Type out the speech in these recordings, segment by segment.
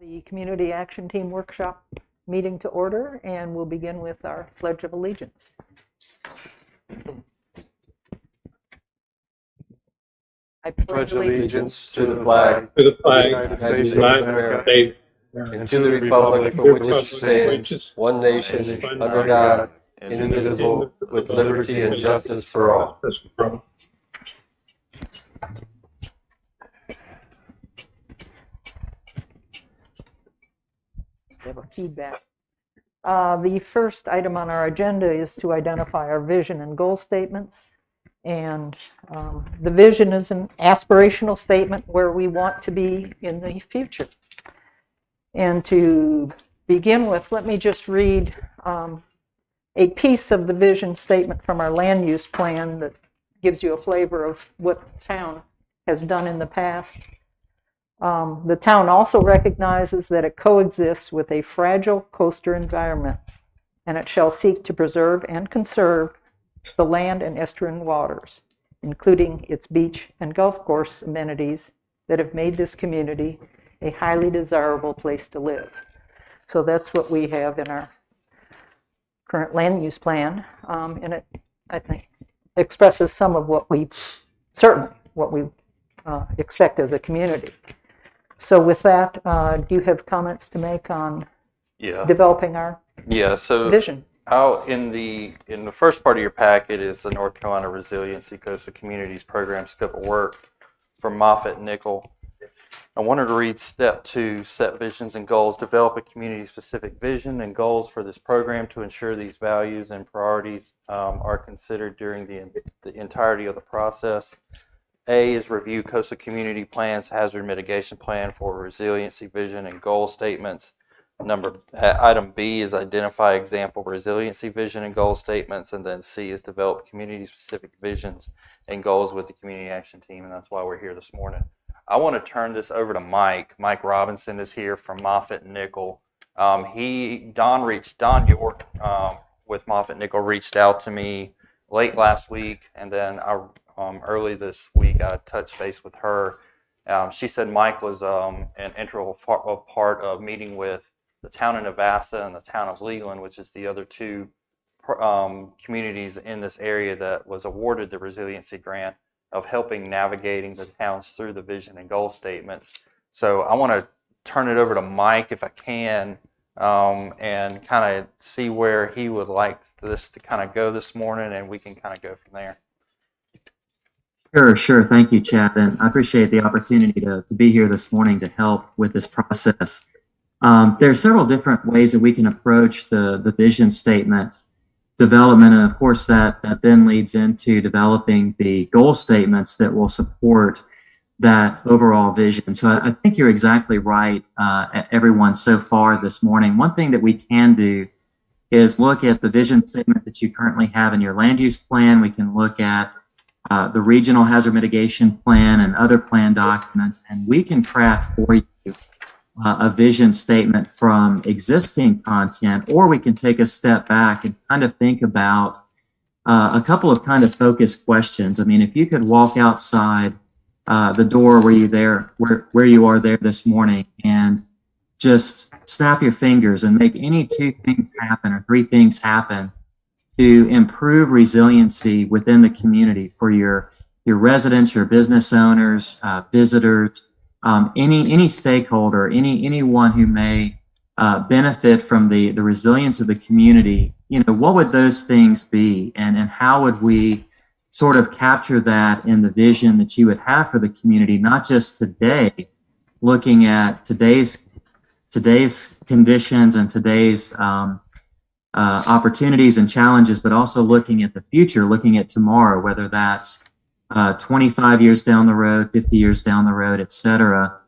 The Community Action Team Workshop meeting to order, and we'll begin with our Pledge of Allegiance. I pledge allegiance to the flag of the United States of America, and to the republic for which it stands, one nation, under God, indivisible, with liberty and justice for all. We have a feedback. The first item on our agenda is to identify our vision and goal statements. And the vision is an aspirational statement where we want to be in the future. And to begin with, let me just read a piece of the vision statement from our land use plan that gives you a flavor of what the town has done in the past. The town also recognizes that it coexists with a fragile coastal environment, and it shall seek to preserve and conserve the land and estuarine waters, including its beach and golf course amenities that have made this community a highly desirable place to live. So that's what we have in our current land use plan, and it, I think, expresses some of what we, certainly what we expect as a community. So with that, do you have comments to make on developing our vision? In the first part of your packet is the North Carolina Resiliency Coastal Communities Program Scope of Work from Moffitt Nickel. I wanted to read step 2, set visions and goals, develop a community-specific vision and goals for this program to ensure these values and priorities are considered during the entirety of the process. A is review coastal community plans, hazard mitigation plan for resiliency vision and goal statements. Item B is identify example resiliency vision and goal statements, and then C is develop community-specific visions and goals with the community action team, and that's why we're here this morning. I want to turn this over to Mike. Mike Robinson is here from Moffitt Nickel. Don York with Moffitt Nickel reached out to me late last week, and then early this week I touched base with her. She said Mike was an integral part of meeting with the town of Navassa and the town of Leland, which is the other two communities in this area that was awarded the resiliency grant, of helping navigating the towns through the vision and goal statements. So I want to turn it over to Mike if I can, and kind of see where he would like this to kind of go this morning, and we can kind of go from there. Sure. Thank you, Chad, and I appreciate the opportunity to be here this morning to help with this process. There are several different ways that we can approach the vision statement development, and of course that then leads into developing the goal statements that will support that overall vision. So I think you're exactly right, everyone, so far this morning. One thing that we can do is look at the vision statement that you currently have in your land use plan. We can look at the regional hazard mitigation plan and other plan documents, and we can craft for you a vision statement from existing content, or we can take a step back and kind of think about a couple of kind of focused questions. I mean, if you could walk outside the door where you are there this morning and just snap your fingers and make any 2 things happen or 3 things happen to improve resiliency within the community for your residents, your business owners, visitors, any stakeholder, anyone who may benefit from the resilience of the community, what would those things be, and how would we sort of capture that in the vision that you would have for the community, not just today, looking at today's conditions and today's opportunities and challenges, but also looking at the future, looking at tomorrow, whether that's 25 years down the road, 50 years down the road, et cetera,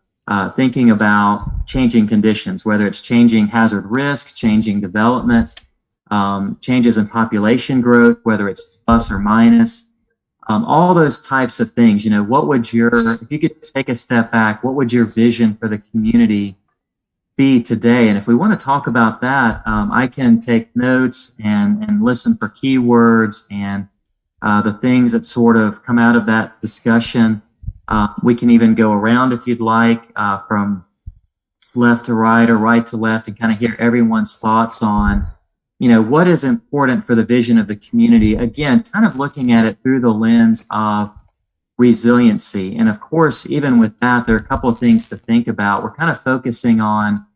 thinking about changing conditions, whether it's changing hazard risk, changing development, changes in population growth, whether it's plus or minus, all those types of things. What would if you could take a step back, what would your vision for the community be today? And if we want to talk about that, I can take notes and listen for keywords and the things that sort of come out of that discussion. We can even go around if you'd like, from left to right or right to left and kind of hear everyone's thoughts on, what is important for the vision of the community. Again, kind of looking at it through the lens of resiliency. And of course, even with that, there are a couple of things to think about. We're kind of focusing on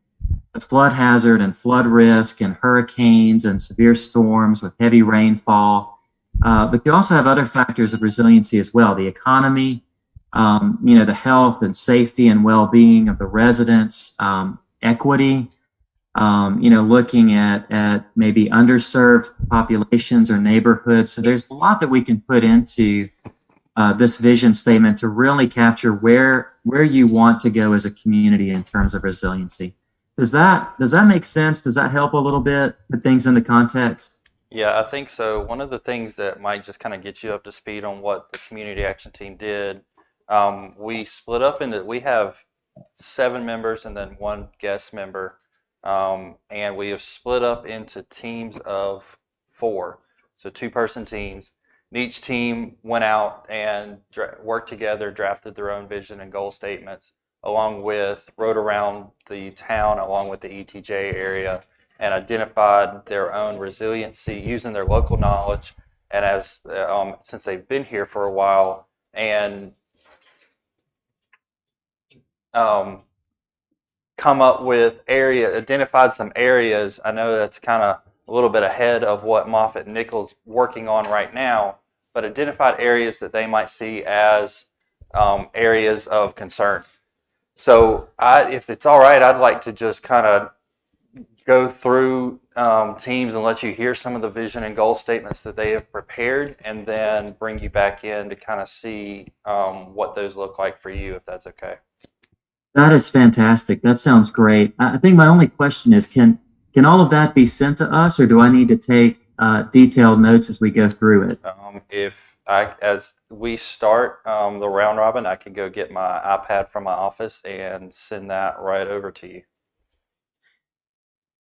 the flood hazard and flood risk and hurricanes and severe storms with heavy rainfall. But you also have other factors of resiliency as well. The economy, the health and safety and well-being of the residents, equity, looking at maybe underserved populations or neighborhoods. So there's a lot that we can put into this vision statement to really capture where you want to go as a community in terms of resiliency. Does that make sense? Does that help a little bit, put things into context? Yeah, I think so. One of the things that might just kind of get you up to speed on what the community action team did, we split up into, we have 7 members and then 1 guest member, and we have split up into teams of 4, so 2-person teams. And each team went out and worked together, drafted their own vision and goal statements, rode around the town along with the ETJ area, and identified their own resiliency using their local knowledge, and as since they've been here for a while, and come up with identified some areas. I know that's kind of a little bit ahead of what Moffitt Nichols working on right now, but identified areas that they might see as areas of concern. So if it's all right, I'd like to just kind of go through teams and let you hear some of the vision and goal statements that they have prepared, and then bring you back in to kind of see what those look like for you, if that's okay. That is fantastic. That sounds great. I think my only question is, can all of that be sent to us, or do I need to take detailed notes as we go through it? As we start the round robin, I can go get my iPad from my office and send that right over to you.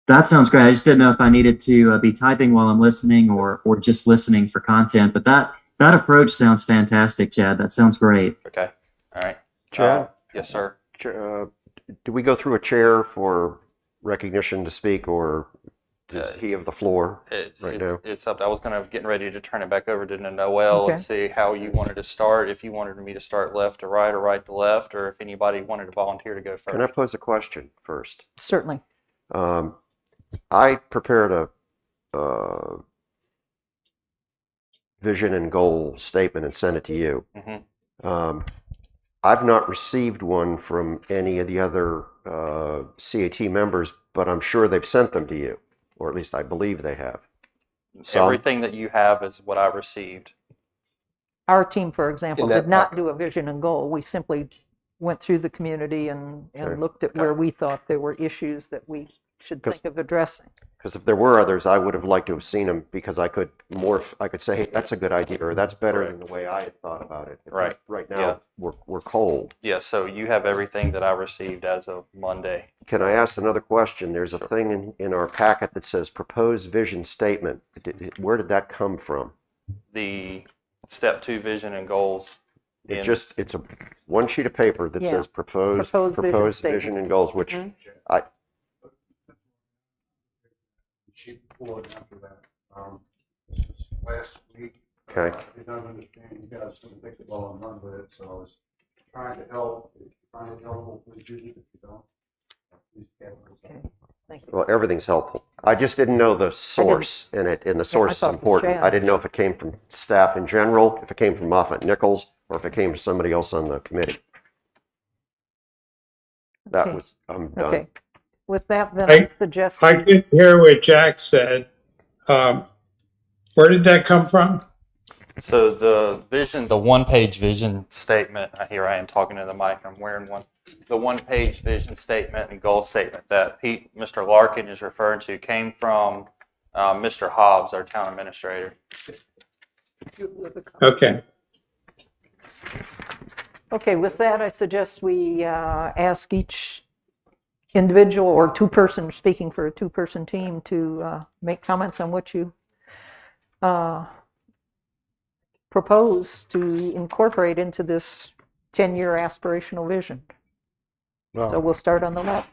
That sounds great. I just didn't know if I needed to be typing while I'm listening or just listening for content. But that approach sounds fantastic, Chad. That sounds great. Okay. All right. Chad? Yes, sir. Do we go through a chair for recognition to speak, or does he have the floor now? It's up. I was getting ready to turn it back over to Noel Okay. and see how you wanted to start. If you wanted me to start left to right or right to left, or if anybody wanted to volunteer to go first. Can I pose a question first? Certainly. I prepared a vision and goal statement and sent it to you. Mm-hmm. I've not received one from any of the other CAT members, but I'm sure they've sent them to you, or at least I believe they have. Everything that you have is what I received. Our team, for example, In that did not packet. do a vision and goal. We simply went through the community and Okay. looked at where we thought there were issues that we should think of addressing. Because if there were others, I would have liked to have seen them, because I could say, hey, that's a good idea, or that's better than the way I had thought about it. Right. Right now, Yeah. we're cold. Yeah, so you have everything that I received as of Monday. Can I ask another question? There's a thing in our packet that says proposed vision statement. Where did that come from? The step 2 vision and goals. It's a one sheet of paper that Yeah. says proposed Proposed vision vision and goals, which Mhm. She pulled after that. This was last week. Okay. I did not understand you guys didn't take the ball and run with it, so I was trying to help. Trying to help, hopefully, if you don't. Please get it. Thank you. well, everything's helpful. I just didn't know the source in it, and the source is thought it was important. Chad. I didn't know if it came from staff in general, if it came from Moffitt Nichols, or if it came from somebody else on the committee. Okay. I'm done. Okay. With that, then I suggest. I didn't hear what Jack said. Where did that come from? So the one-page vision statement, here I am talking to the mic, I'm wearing one. The one-page vision statement and goal statement that Mr. Larkin is referring to came from Mr. Hobbs, our town administrator. Okay. Okay, with that, I suggest we ask each individual or two-person, speaking for a two-person team, to make comments on what you propose to incorporate into this 10-year aspirational vision. So we'll start on the left.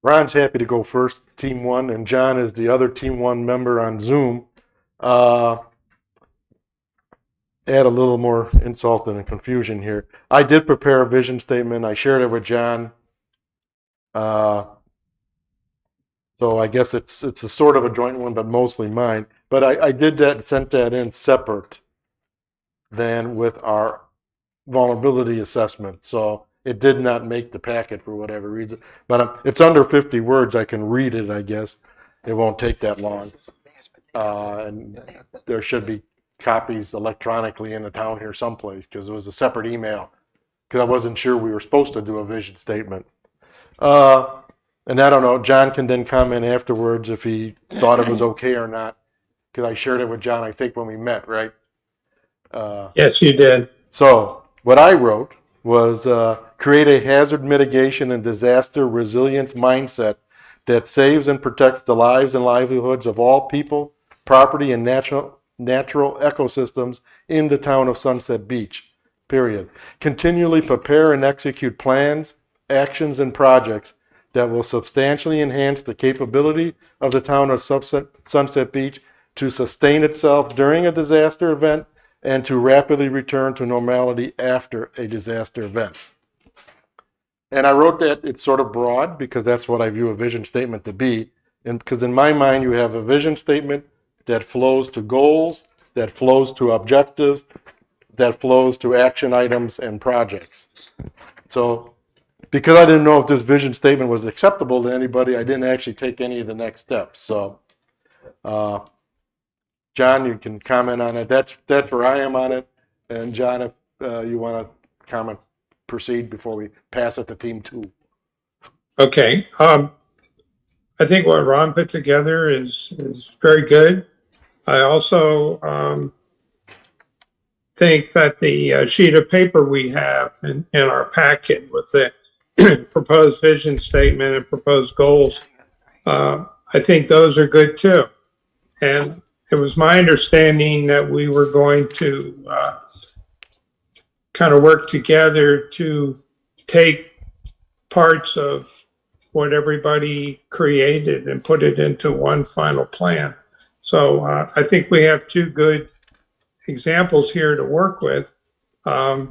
Ron's happy to go first, Team 1, and John is the other Team 1 member on Zoom. Add a little more insult and confusion here. I did prepare a vision statement. I shared it with John. So I guess it's a sort of a joint one, but mostly mine. But I did that, sent that in separate than with our vulnerability assessment. So it did not make the packet for whatever reason. But it's under 50 words. I can read it, I guess. It won't take that long. And there should be copies electronically in the town here someplace, because it was a separate email, because I wasn't sure we were supposed to do a vision statement. And I don't know, John can then comment afterwards if he thought it was okay or not, because I shared it with John, I think, when we met, right? Yes, you did. So what I wrote was create a hazard mitigation and disaster resilience mindset that saves and protects the lives and livelihoods of all people, property, and natural ecosystems in the town of Sunset Beach, period. Continually prepare and execute plans, actions, and projects that will substantially enhance the capability of the town of Sunset Beach to sustain itself during a disaster event and to rapidly return to normality after a disaster event. And I wrote that it's sort of broad because that's what I view a vision statement to be. And because in my mind, you have a vision statement that flows to goals, that flows to objectives, that flows to action items and projects. So because I didn't know if this vision statement was acceptable to anybody, I didn't actually take any of the next steps. So, John, you can comment on it. That's where I am on it. And John, if you want to comment, proceed before we pass it to Team 2. Okay. I think what Ron put together is very good. I also think that the sheet of paper we have in our packet with the proposed vision statement and proposed goals, I think those are good too. And it was my understanding that we were going to kind of work together to take parts of what everybody created and put it into one final plan. So I think we have two good examples here to work with. I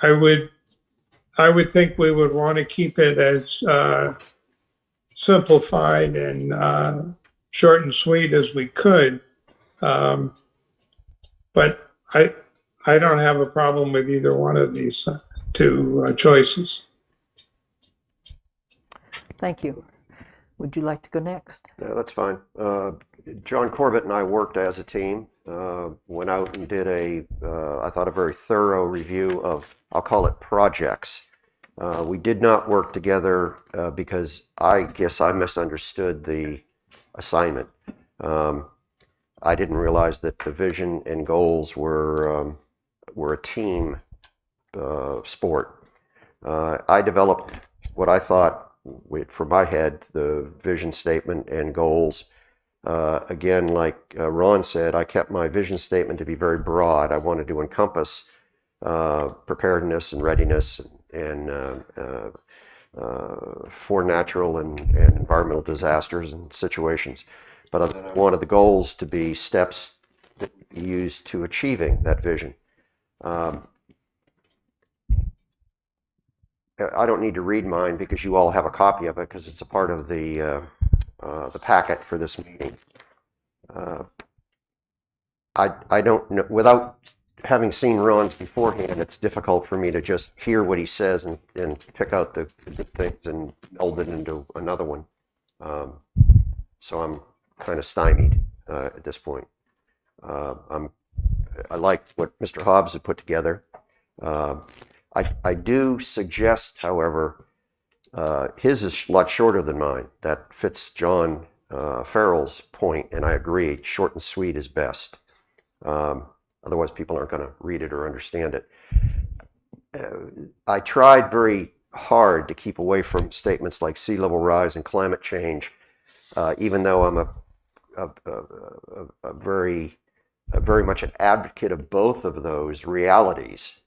would think we would want to keep it as simplified and short and sweet as we could. But I don't have a problem with either one of these two choices. Thank you. Would you like to go next? Yeah, that's fine. John Corbett and I worked as a team, went out and did I thought, a very thorough review of, I'll call it, projects. We did not work together because I guess I misunderstood the assignment. I didn't realize that the vision and goals were a team sport. I developed what I thought, from my head, the vision statement and goals. Again, like Ron said, I kept my vision statement to be very broad. I wanted to encompass preparedness and readiness and for natural and environmental disasters and situations. But I wanted the goals to be steps that we use to achieving that vision. I don't need to read mine because you all have a copy of it because it's a part of the packet for this meeting. I don't know, without having seen Ron's beforehand, it's difficult for me to just hear what he says and pick out the good things and meld it into another one. So I'm kind of stymied at this point. I like what Mr. Hobbs had put together. I do suggest, however, his is a lot shorter than mine. That fits John Farrell's point, and I agree, short and sweet is best. Otherwise, people aren't going to read it or understand it. I tried very hard to keep away from statements like sea level rise and climate change, even though I'm a very much an advocate of both of those realities.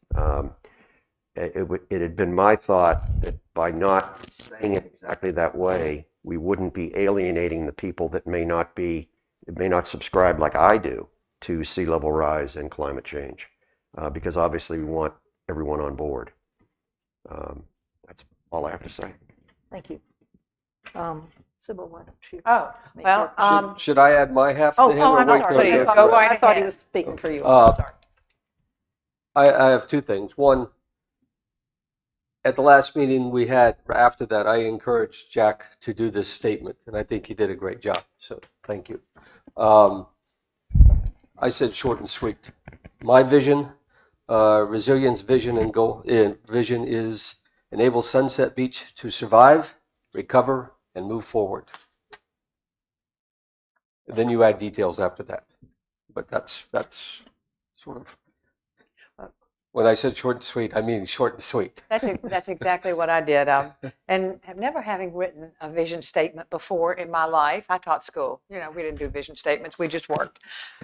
It had been my thought that by not saying it exactly that way, we wouldn't be alienating the people that may not subscribe like I do to sea level rise and climate change, because obviously we want everyone on board. That's all I have to say. Thank you. Sybil, why don't you? Oh, make well, your- should I add my half to Oh, him? oh, or I'm wait sorry. till he I goes thought- through it? I thought he was speaking for you. Uh, I'm sorry. I have two things. One, at the last meeting we had, after that, I encouraged Jack to do this statement, and I think he did a great job. So thank you. I said short and sweet. My vision, resilience vision and goal, vision is enable Sunset Beach to survive, recover, and move forward. Then you add details after that. But that's sort of, when I said short and sweet, I mean short and sweet. That's exactly what I did. And have never having written a vision statement before in my life. I taught school. You know, we didn't do vision statements. We just worked.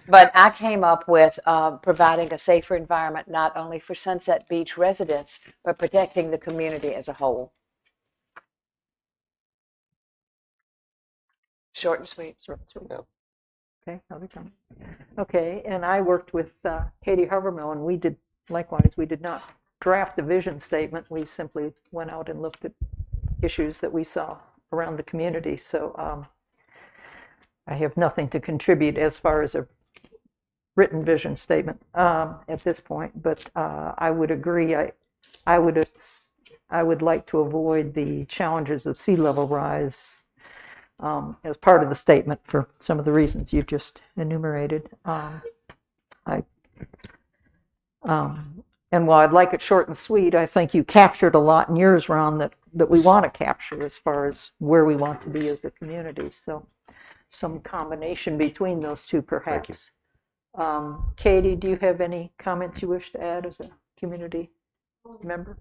But I came up with providing a safer environment, not only for Sunset Beach residents, but protecting the community as a whole. Short and sweet. Short and sweet. Yeah. Okay, how's it going? Okay, and I worked with Katie Havermill, and we did not draft a vision statement. We simply went out and looked at issues that we saw around the community. So I have nothing to contribute as far as a written vision statement at this point, but I would agree. I would like to avoid the challenges of sea level rise as part of the statement for some of the reasons you just enumerated. And while I'd like it short and sweet, I think you captured a lot in yours, Ron, that we want to capture as far as where we want to be as a community. So some combination between those two, perhaps. Katie, do you have any comments you wish to add as a community member?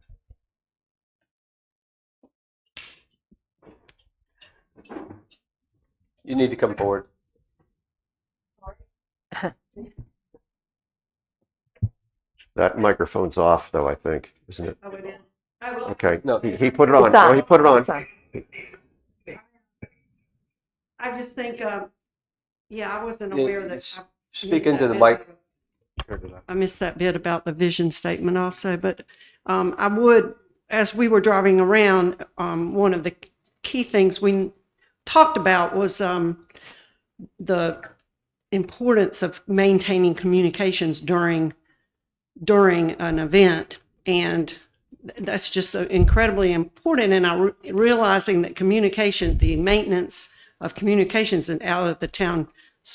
You need to come forward. That microphone's off, though, I think, isn't it? Oh, it is. I will. Okay. No. He put it on. It's on. Oh, he put it on. It's on. I just think, yeah, I wasn't Yeah, aware that. s- I speak missed into that the bit. mic. I missed that bit about the vision statement also, but I would, as we were driving around, one of the key things we talked about was the importance of maintaining communications during an event, and that's just so incredibly important. And realizing that communication, the maintenance of communications, and out of the town's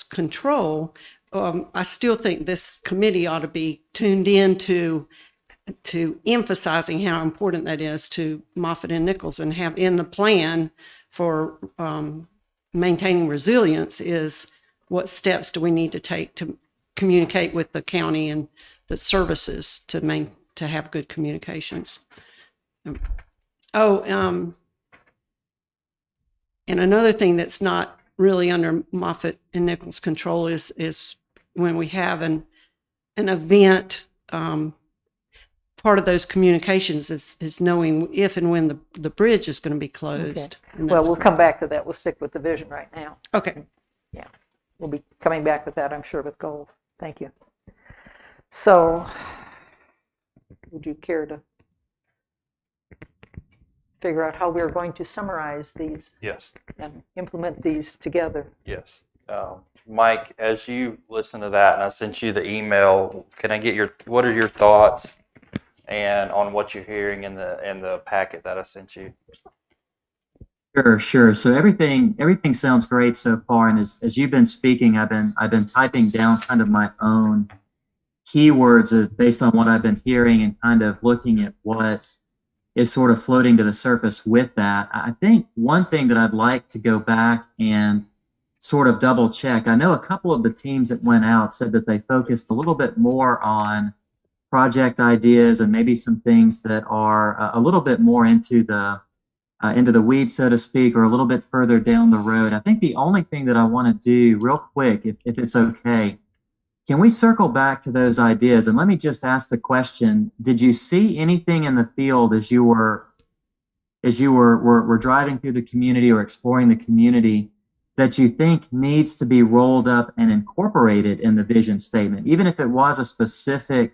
control. I still think this committee ought to be tuned in to emphasizing how important that is to Moffett and Nichols, and have in the plan for maintaining resilience is what steps do we need to take to communicate with the county and the services to have good communications. And another thing that's not really under Moffett and Nichols' control is when we have an event. Part of those communications is knowing if and when the bridge is going to be closed. Okay. Well, we'll come back to that. We'll stick with the vision right now. Okay. Yeah, we'll be coming back with that, I'm sure, with goals. Thank you. So, would you care to figure out how we're going to summarize these Yes. and implement these together? Yes. Mike, as you listen to that, and I sent you the email, can I get what are your thoughts and on what you're hearing in the packet that I sent you? Sure. So everything sounds great so far, and as you've been speaking, I've been typing down kind of my own keywords based on what I've been hearing, and kind of looking at what is sort of floating to the surface with that. I think one thing that I'd like to go back and sort of double check. I know a couple of the teams that went out said that they focused a little bit more on project ideas and maybe some things that are a little bit more into the weeds, so to speak, or a little bit further down the road. I think the only thing that I want to do real quick, if it's okay, can we circle back to those ideas? And let me just ask the question, did you see anything in the field as you were as you were driving through the community or exploring the community that you think needs to be rolled up and incorporated in the vision statement, even if it was a specific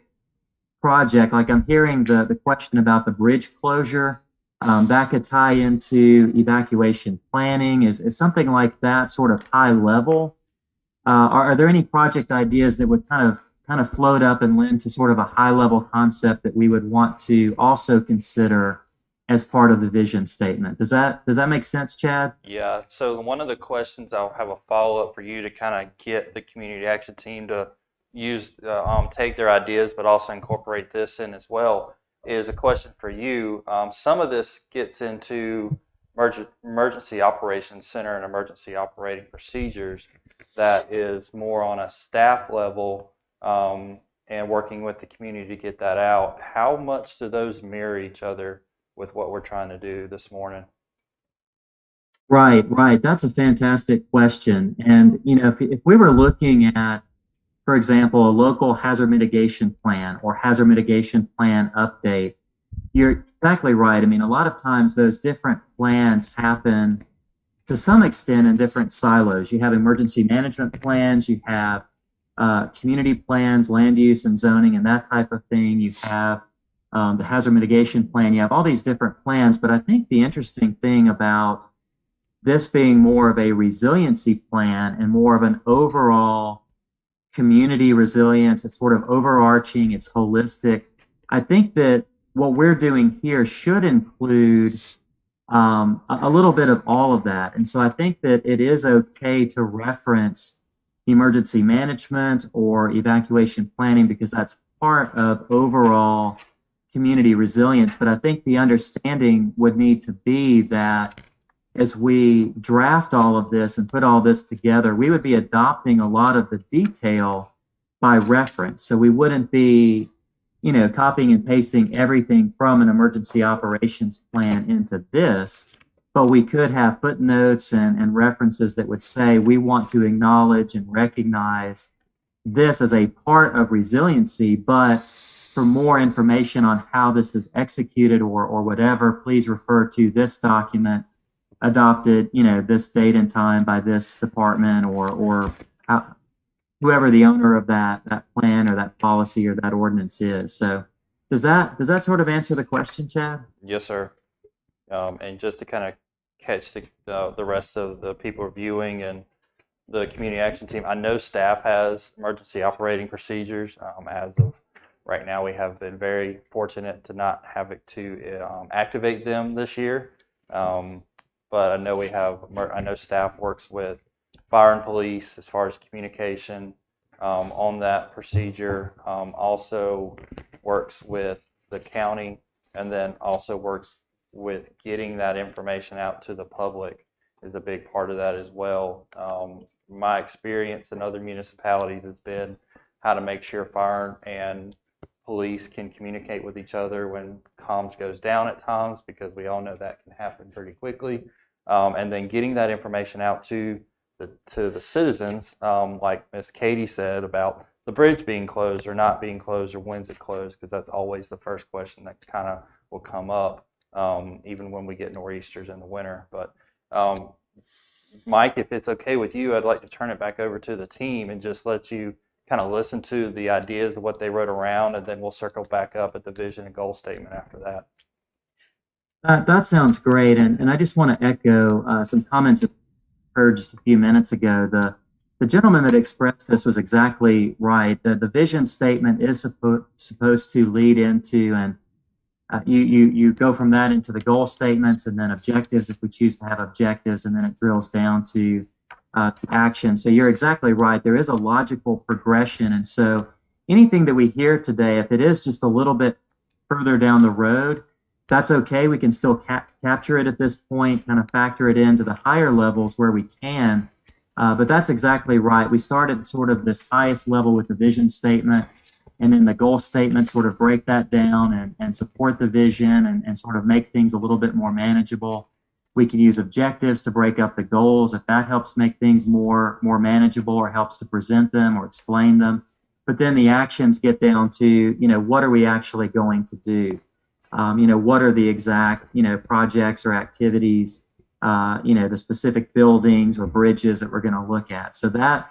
project? Like I'm hearing the question about the bridge closure. That could tie into evacuation planning. Is something like that sort of high level? Are there any project ideas that would kind of float up and lend to sort of a high level concept that we would want to also consider as part of the vision statement? Does that make sense, Chad? Yeah, so one of the questions, I'll have a follow-up for you to kind of get the community action team to use, take their ideas, but also incorporate this in as well, is a question for you. Some of this gets into emergency operations center and emergency operating procedures that is more on a staff level, and working with the community to get that out. How much do those mirror each other with what we're trying to do this morning? Right. That's a fantastic question. And, if we were looking at, for example, a local hazard mitigation plan or hazard mitigation plan update, you're exactly right. I mean, a lot of times those different plans happen to some extent in different silos. You have emergency management plans, you have community plans, land use and zoning and that type of thing. You have the hazard mitigation plan. You have all these different plans. But I think the interesting thing about this being more of a resiliency plan and more of an overall community resilience, it's sort of overarching, it's holistic. I think that what we're doing here should include a little bit of all of that. And so I think that it is okay to reference emergency management or evacuation planning because that's part of overall community resilience. But I think the understanding would need to be that as we draft all of this and put all this together, we would be adopting a lot of the detail by reference. So we wouldn't be, copying and pasting everything from an emergency operations plan into this, but we could have footnotes and references that would say we want to acknowledge and recognize this as a part of resiliency, but for more information on how this is executed or whatever, please refer to this document adopted, this date and time by this department or whoever the owner of that plan or that policy or that ordinance is. So does that sort of answer the question, Chad? Yes, sir. And just to kind of catch the rest of the people viewing and the community action team, I know staff has emergency operating procedures. As of right now, we have been very fortunate to not have to activate them this year. But I know staff works with fire and police as far as communication on that procedure. Also works with the county, and then also works with getting that information out to the public is a big part of that as well. My experience in other municipalities has been how to make sure fire and police can communicate with each other when comms goes down at times, because we all know that can happen pretty quickly. And then getting that information out to the citizens, like Miss Katie said about the bridge being closed or not being closed or when's it closed, because that's always the first question that kind of will come up, even when we get nor'easters in the winter. But Mike, if it's okay with you, I'd like to turn it back over to the team and just let you kind of listen to the ideas of what they wrote around, and then we'll circle back up at the vision and goal statement after that. That sounds great. And I just want to echo some comments I heard just a few minutes ago. The gentleman that expressed this was exactly right. The vision statement is supposed to lead into, and you go from that into the goal statements and then objectives if we choose to have objectives, and then it drills down to action. So you're exactly right. There is a logical progression. And so anything that we hear today, if it is just a little bit further down the road, that's okay. We can still capture it at this point, kind of factor it into the higher levels where we can. But that's exactly right. We started sort of this highest level with the vision statement, and then the goal statement sort of break that down and support the vision and sort of make things a little bit more manageable. We could use objectives to break up the goals if that helps make things more manageable or helps to present them or explain them. But then the actions get down to, what are we actually going to do? What are the exact, projects or activities, the specific buildings or bridges that we're going to look at. So that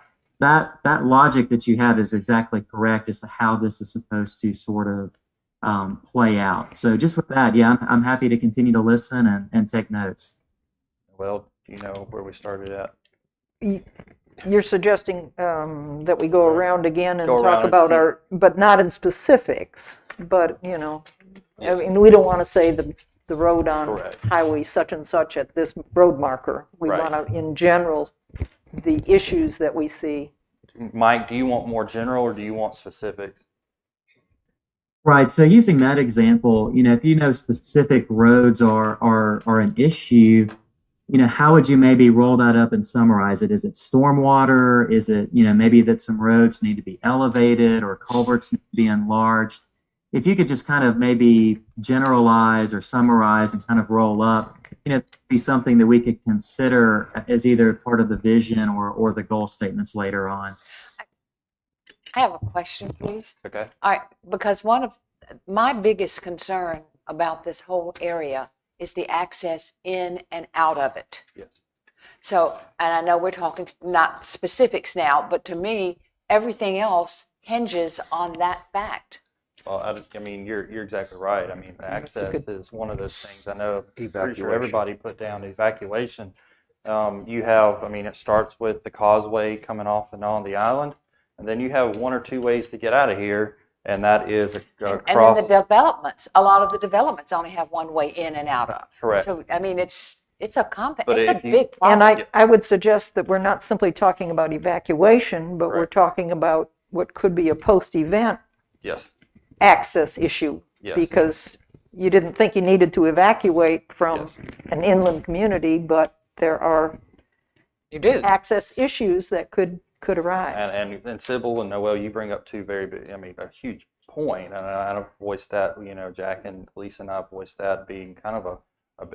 logic that you have is exactly correct as to how this is supposed to sort of play out. So just with that, yeah, I'm happy to continue to listen and take notes. Well, do you know where we started at? You're suggesting that we go around again and Go talk around and about see- but not in specifics, but, I Yes. mean, we don't want to say the road on Correct. highway such and such at this road marker. We Right. want to, in general, the issues that we see. Mike, do you want more general or do you want specifics? Right. So using that example, if you know specific roads are an issue, how would you maybe roll that up and summarize it? Is it stormwater? Is it, maybe that some roads need to be elevated or culverts need to be enlarged? If you could just kind of maybe generalize or summarize and kind of roll up, be something that we could consider as either part of the vision or the goal statements later on. I have a question, please. Okay. All right, because one of my biggest concern about this whole area is the access in and out of it. Yes. So, and I know we're talking not specifics now, but to me, everything else hinges on that fact. Well, I mean, you're exactly right. I mean, access is one of those things. I know, pretty sure Evacuation. everybody put down evacuation. You have, I mean, it starts with the causeway coming off and on the island, and then you have one or two ways to get out of here, and that is And then across. the developments, a lot of the developments only have one way in and out of. Correct. So, I mean, it's a But it's if a you- big problem. And I would suggest that we're not simply talking about evacuation, but we're Right. talking about what could be a post-event Yes. access issue. Yes. Because you didn't think you needed to evacuate from Yes. an inland community, but there are You do. access issues that could arise. And Sybil and Noel, you bring up two very big, I mean, a huge point, and I've voiced that, Jack and Lisa and I've voiced that being kind of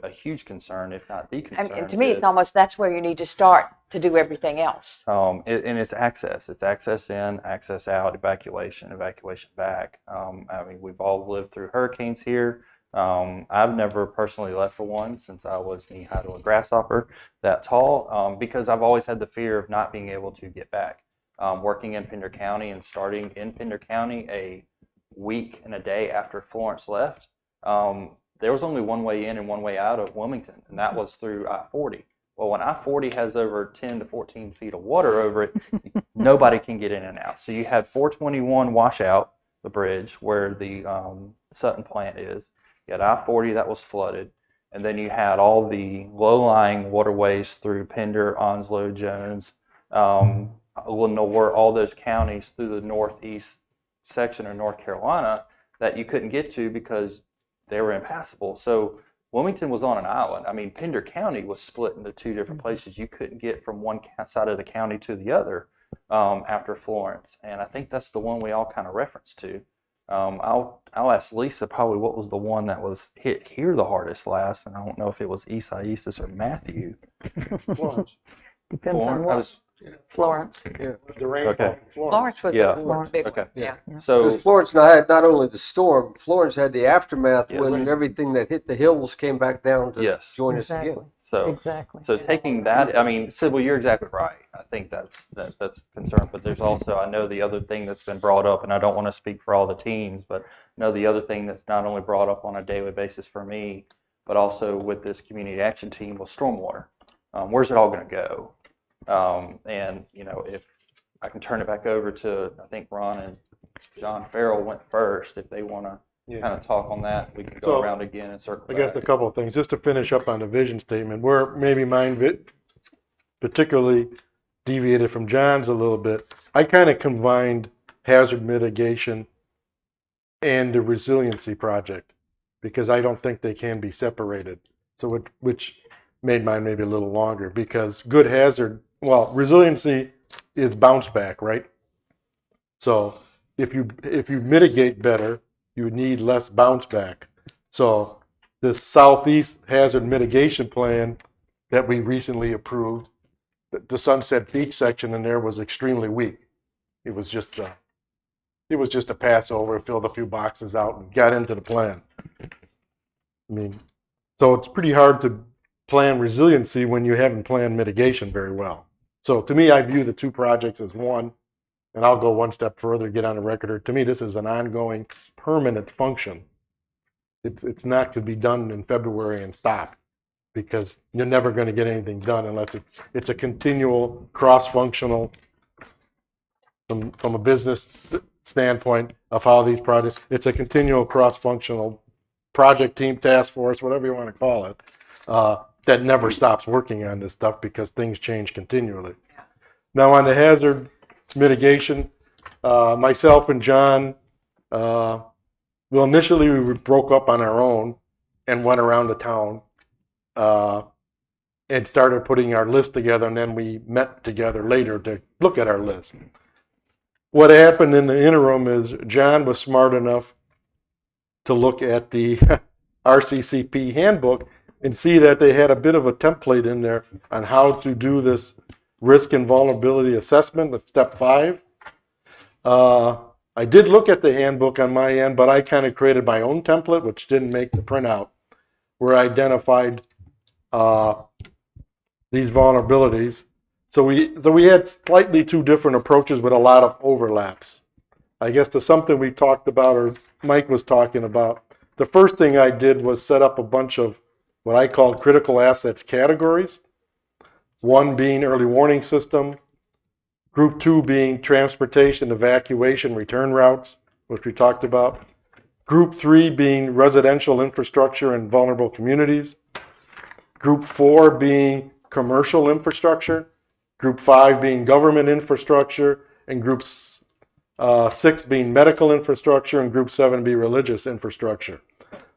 a huge concern, if not the concern. And to me, it's is, almost, that's where you need to start to do everything else. and it's access. It's access in, access out, evacuation back. I mean, we've all lived through hurricanes here. I've never personally left for one since I was knee-high to a grasshopper that tall, because I've always had the fear of not being able to get back. Working in Pender County and starting in Pender County a week and a day after Florence left, there was only one way in and one way out of Wilmington, and that was through I-40. Well, when I-40 has over 10 to 14 feet of water over it, nobody can get in and out. So you had 421 washout, the bridge where the Sutton plant is. You had I-40 that was flooded, and then you had all the low-lying waterways through Pender, Onslow, Jones, Lenore, all those counties through the northeast section of North Carolina that you couldn't get to because they were impassable. So Wilmington was on an island. I mean, Pender County was split into two different places. You couldn't get from one side of the county to the other after Florence, and I think that's the one we all kind of reference to. I'll ask Lisa probably what was the one that was hit here the hardest last, and I don't know if it was Isaias or Matthew. Florence. Depends on I what, was- Florence. The rain Okay. from Florence was Yeah. a big one. Okay. Yeah. So Because Florence had not only the storm, Florence had the aftermath Yeah. when everything that hit the hills came back down to Yes. join us Exactly. again. Exactly. So taking that, I mean, Sybil, you're exactly right. I think that's a concern. But there's also, I know the other thing that's been brought up, and I don't want to speak for all the teams, but I know the other thing that's not only brought up on a daily basis for me, but also with this community action team was stormwater. Where's it all going to go? And if I can turn it back over to, I think Ron and John Farrell went first. If they want to kind of talk on that, we can go So, around again and circle I guess a back. couple of things, just to finish up on the vision statement, where maybe mine particularly deviated from John's a little bit. I kind of combined hazard mitigation and the resiliency project because I don't think they can be separated. So which made mine maybe a little longer because good hazard, well, resiliency is bounce back, right? So if you mitigate better, you need less bounce back. So this Southeast Hazard Mitigation Plan that we recently approved, the Sunset Beach section in there was extremely weak. It was just a pass over, filled a few boxes out and got into the plan. I mean, so it's pretty hard to plan resiliency when you haven't planned mitigation very well. So to me, I view the two projects as one, and I'll go one step further, get on the record. To me, this is an ongoing, permanent function. It's not to be done in February and stop, because you're never going to get anything done unless it's a continual cross-functional, from a business standpoint of how these projects, it's a continual cross-functional project team, task force, whatever you want to call it, that never stops working on this stuff because things change continually. Now on the hazard mitigation, myself and John, well, initially we broke up on our own and went around the town and started putting our list together, and then we met together later to look at our list. What happened in the interim is John was smart enough to look at the RCCP handbook and see that they had a bit of a template in there on how to do this risk and vulnerability assessment at step 5. I did look at the handbook on my end, but I kind of created my own template, which didn't make the printout, where I identified these vulnerabilities. So we had slightly two different approaches with a lot of overlaps. I guess to something we talked about, or Mike was talking about, the first thing I did was set up a bunch of what I called critical assets categories. One being early warning system, group 2 being transportation, evacuation, return routes, which we talked about. Group 3 being residential infrastructure and vulnerable communities. Group 4 being commercial infrastructure. Group 5 being government infrastructure, and Group 6 being medical infrastructure, and Group 7 being religious infrastructure.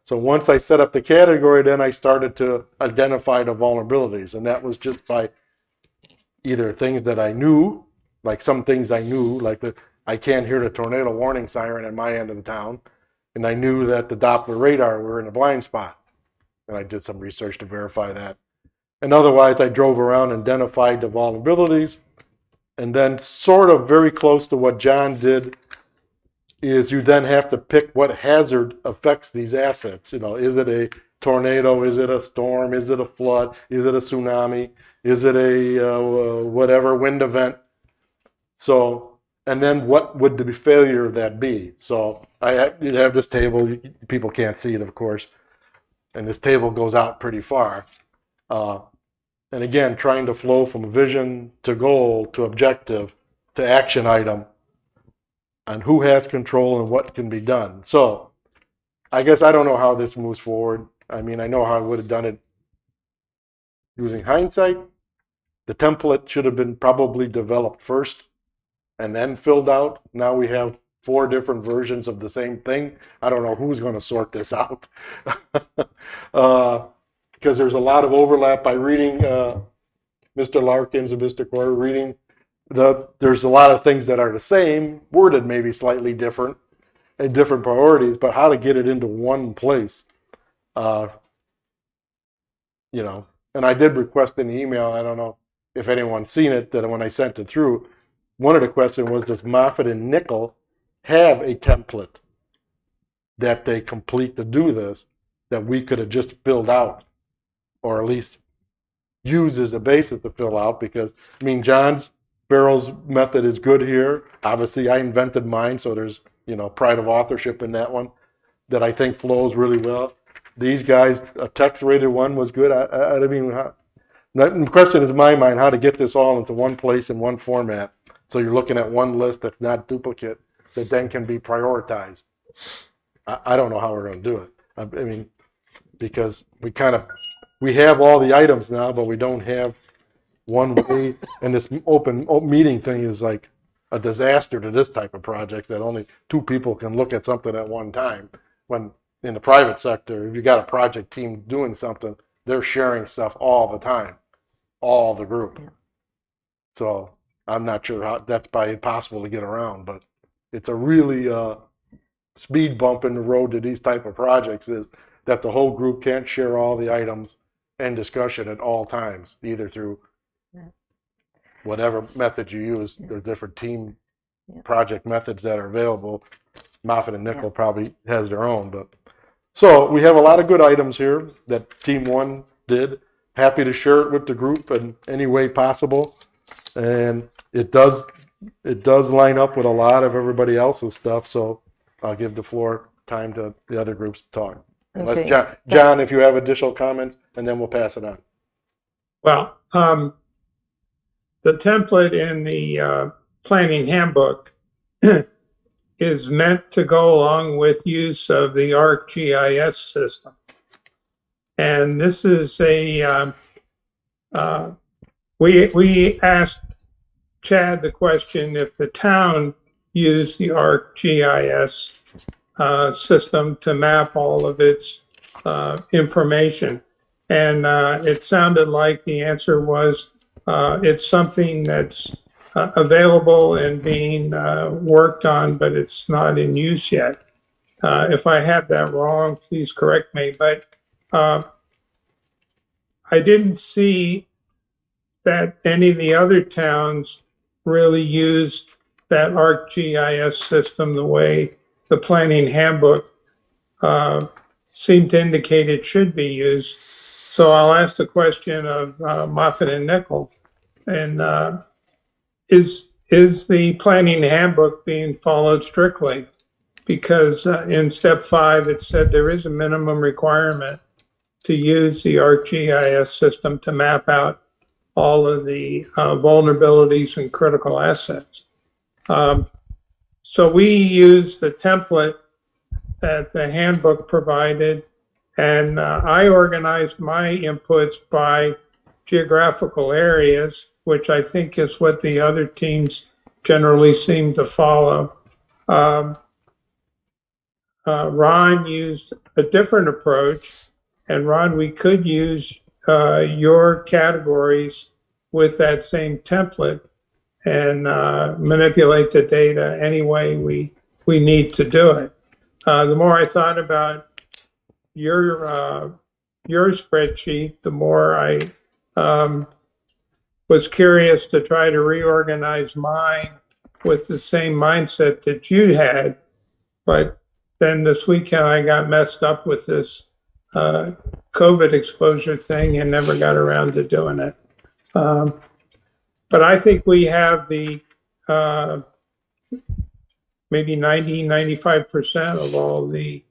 So once I set up the category, then I started to identify the vulnerabilities, and that was just by either things that I knew, like some things I knew, like I can't hear the tornado warning siren in my end of the town, and I knew that the Doppler radar were in a blind spot, and I did some research to verify that. And otherwise, I drove around and identified the vulnerabilities. And then sort of very close to what John did is you then have to pick what hazard affects these assets. You know, is it a tornado? Is it a storm? Is it a flood? Is it a tsunami? Is it a whatever wind event? So, and then what would the failure of that be? So you have this table. People can't see it, of course. And this table goes out pretty far. And again, trying to flow from vision to goal to objective to action item on who has control and what can be done. So I guess I don't know how this moves forward. I mean, I know how I would have done it using hindsight. The template should have been probably developed first and then filled out. Now we have 4 different versions of the same thing. I don't know who's going to sort this out. Because there's a lot of overlap. By reading Mr. Larkins and Mr. Corey, reading there's a lot of things that are the same, worded maybe slightly different, and different priorities, but how to get it into one place. You know, and I did request an email, I don't know if anyone's seen it, that when I sent it through, one of the questions was, does Moffitt and Nickel have a template that they complete to do this, that we could have just filled out, or at least use as a basis to fill out? Because, I mean, John's Barrow's method is good here. Obviously, I invented mine, so there's, you know, pride of authorship in that one that I think flows really well. These guys, a text-rated one was good. I mean, the question is in my mind, how to get this all into one place in one format. So you're looking at one list that's not duplicate, that then can be prioritized. I don't know how we're going to do it. I mean, because we have all the items now, but we don't have one way. And this open meeting thing is like a disaster to this type of project, that only 2 people can look at something at one time. When in the private sector, if you got a project team doing something, they're sharing stuff all the time, all the group. So I'm not sure how that's probably impossible to get around, but it's a really speed bump in the road to these type of projects, is that the whole group can't share all the items and discussion at all times, either through whatever method you use. There are different team project methods that are available. Moffitt and Nickel probably has their own, but So we have a lot of good items here that Team One did. Happy to share it with the group in any way possible. And it does line up with a lot of everybody else's stuff. So I'll give the floor time to the other groups to talk. Unless Okay. John, if you have additional comments, and then we'll pass it on. Well, the template in the planning handbook is meant to go along with use of the ArcGIS system. And this is we asked Chad the question if the town used the ArcGIS system to map all of its information. And it sounded like the answer was it's something that's available and being worked on, but it's not in use yet. If I have that wrong, please correct me. But I didn't see that any of the other towns really used that ArcGIS system the way the planning handbook seemed to indicate it should be used. So I'll ask the question of Moffett and Nickel. And is the planning handbook being followed strictly? Because in step 5, it said there is a minimum requirement to use the ArcGIS system to map out all of the vulnerabilities and critical assets. So we used the template that the handbook provided, and I organized my inputs by geographical areas, which I think is what the other teams generally seem to follow. Ron used a different approach, and Ron, we could use your categories with that same template and manipulate the data any way we need to do it. The more I thought about your spreadsheet, the more I was curious to try to reorganize mine with the same mindset that you had. But then this weekend I got messed up with this COVID exposure thing and never got around to doing it. But I think we have the maybe 95% of all the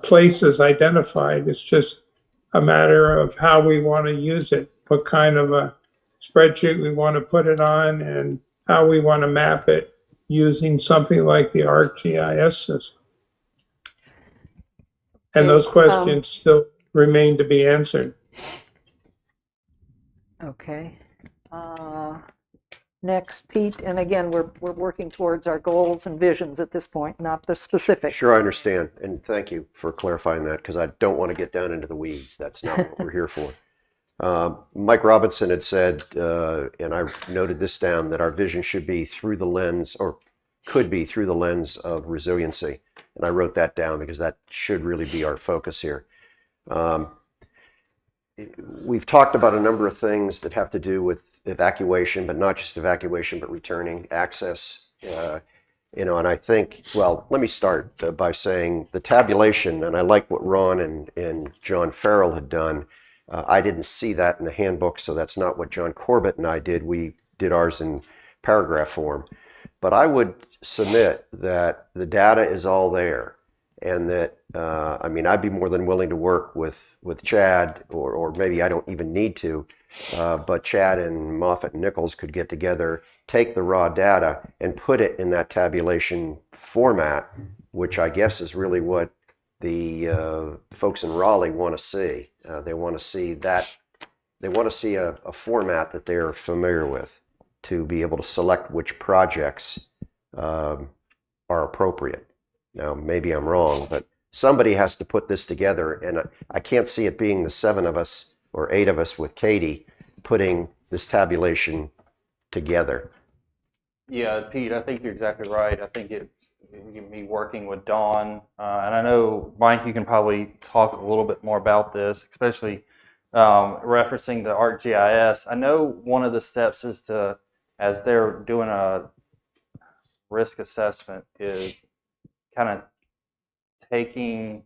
places identified. It's just a matter of how we want to use it, what kind of a spreadsheet we want to put it on, and how we want to map it using something like the ArcGIS system. And those questions still remain to be answered. Okay. Next, Pete, and again, we're working towards our goals and visions at this point, not the specifics. Sure, I understand. And thank you for clarifying that, because I don't want to get down into the weeds. That's not what we're here for. Mike Robinson had said, and I noted this down, that our vision should be through the lens, or could be through the lens of resiliency. And I wrote that down because that should really be our focus here. We've talked about a number of things that have to do with evacuation, but not just evacuation, but returning access. And I think, well, let me start by saying the tabulation, and I like what Ron and John Farrell had done. I didn't see that in the handbook, so that's not what John Corbett and I did. We did ours in paragraph form. But I would submit that the data is all there, and that, I'd be more than willing to work with Chad, or maybe I don't even need to, but Chad and Moffett and Nichols could get together, take the raw data, and put it in that tabulation format, which I guess is really what the folks in Raleigh want to see. They want to see that. They want to see a format that they're familiar with to be able to select which projects are appropriate. Now, maybe I'm wrong, but somebody has to put this together, and I can't see it being the 7 of us or 8 of us with Katie putting this tabulation together. Yeah, Pete, I think you're exactly right. I think it's me working with Dawn, and I know, Mike, you can probably talk a little bit more about this, especially referencing the ArcGIS. I know one of the steps is to, as they're doing a risk assessment, is kind of taking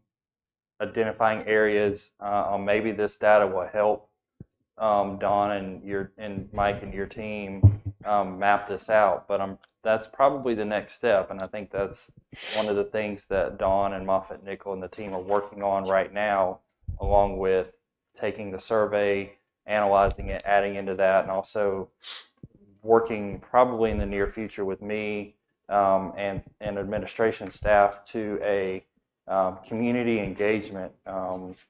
identifying areas on maybe this data will help Don and Mike and your team map this out. But that's probably the next step, and I think that's one of the things that Don and Moffitt Nickel and the team are working on right now, along with taking the survey, analyzing it, adding into that, and also working probably in the near future with me and administration staff to a community engagement.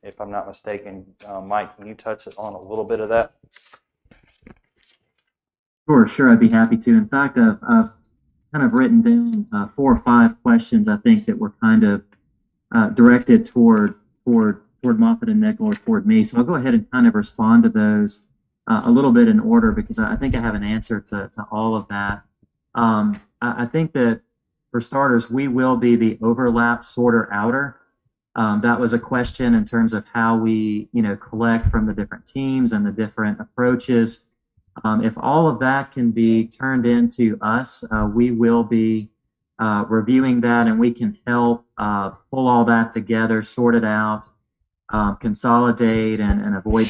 If I'm not mistaken, Mike, can you touch on a little bit of that? Sure, I'd be happy to. In fact, I've kind of written down 4 or 5 questions I think that were kind of directed toward Moffitt and Nickel or toward me. So I'll go ahead and kind of respond to those a little bit in order, because I think I have an answer to all of that. I think that for starters, we will be the overlap sorter outer. That was a question in terms of how we, collect from the different teams and the different approaches. If all of that can be turned into us, we will be reviewing that, and we can help pull all that together, sort it out, consolidate, and avoid,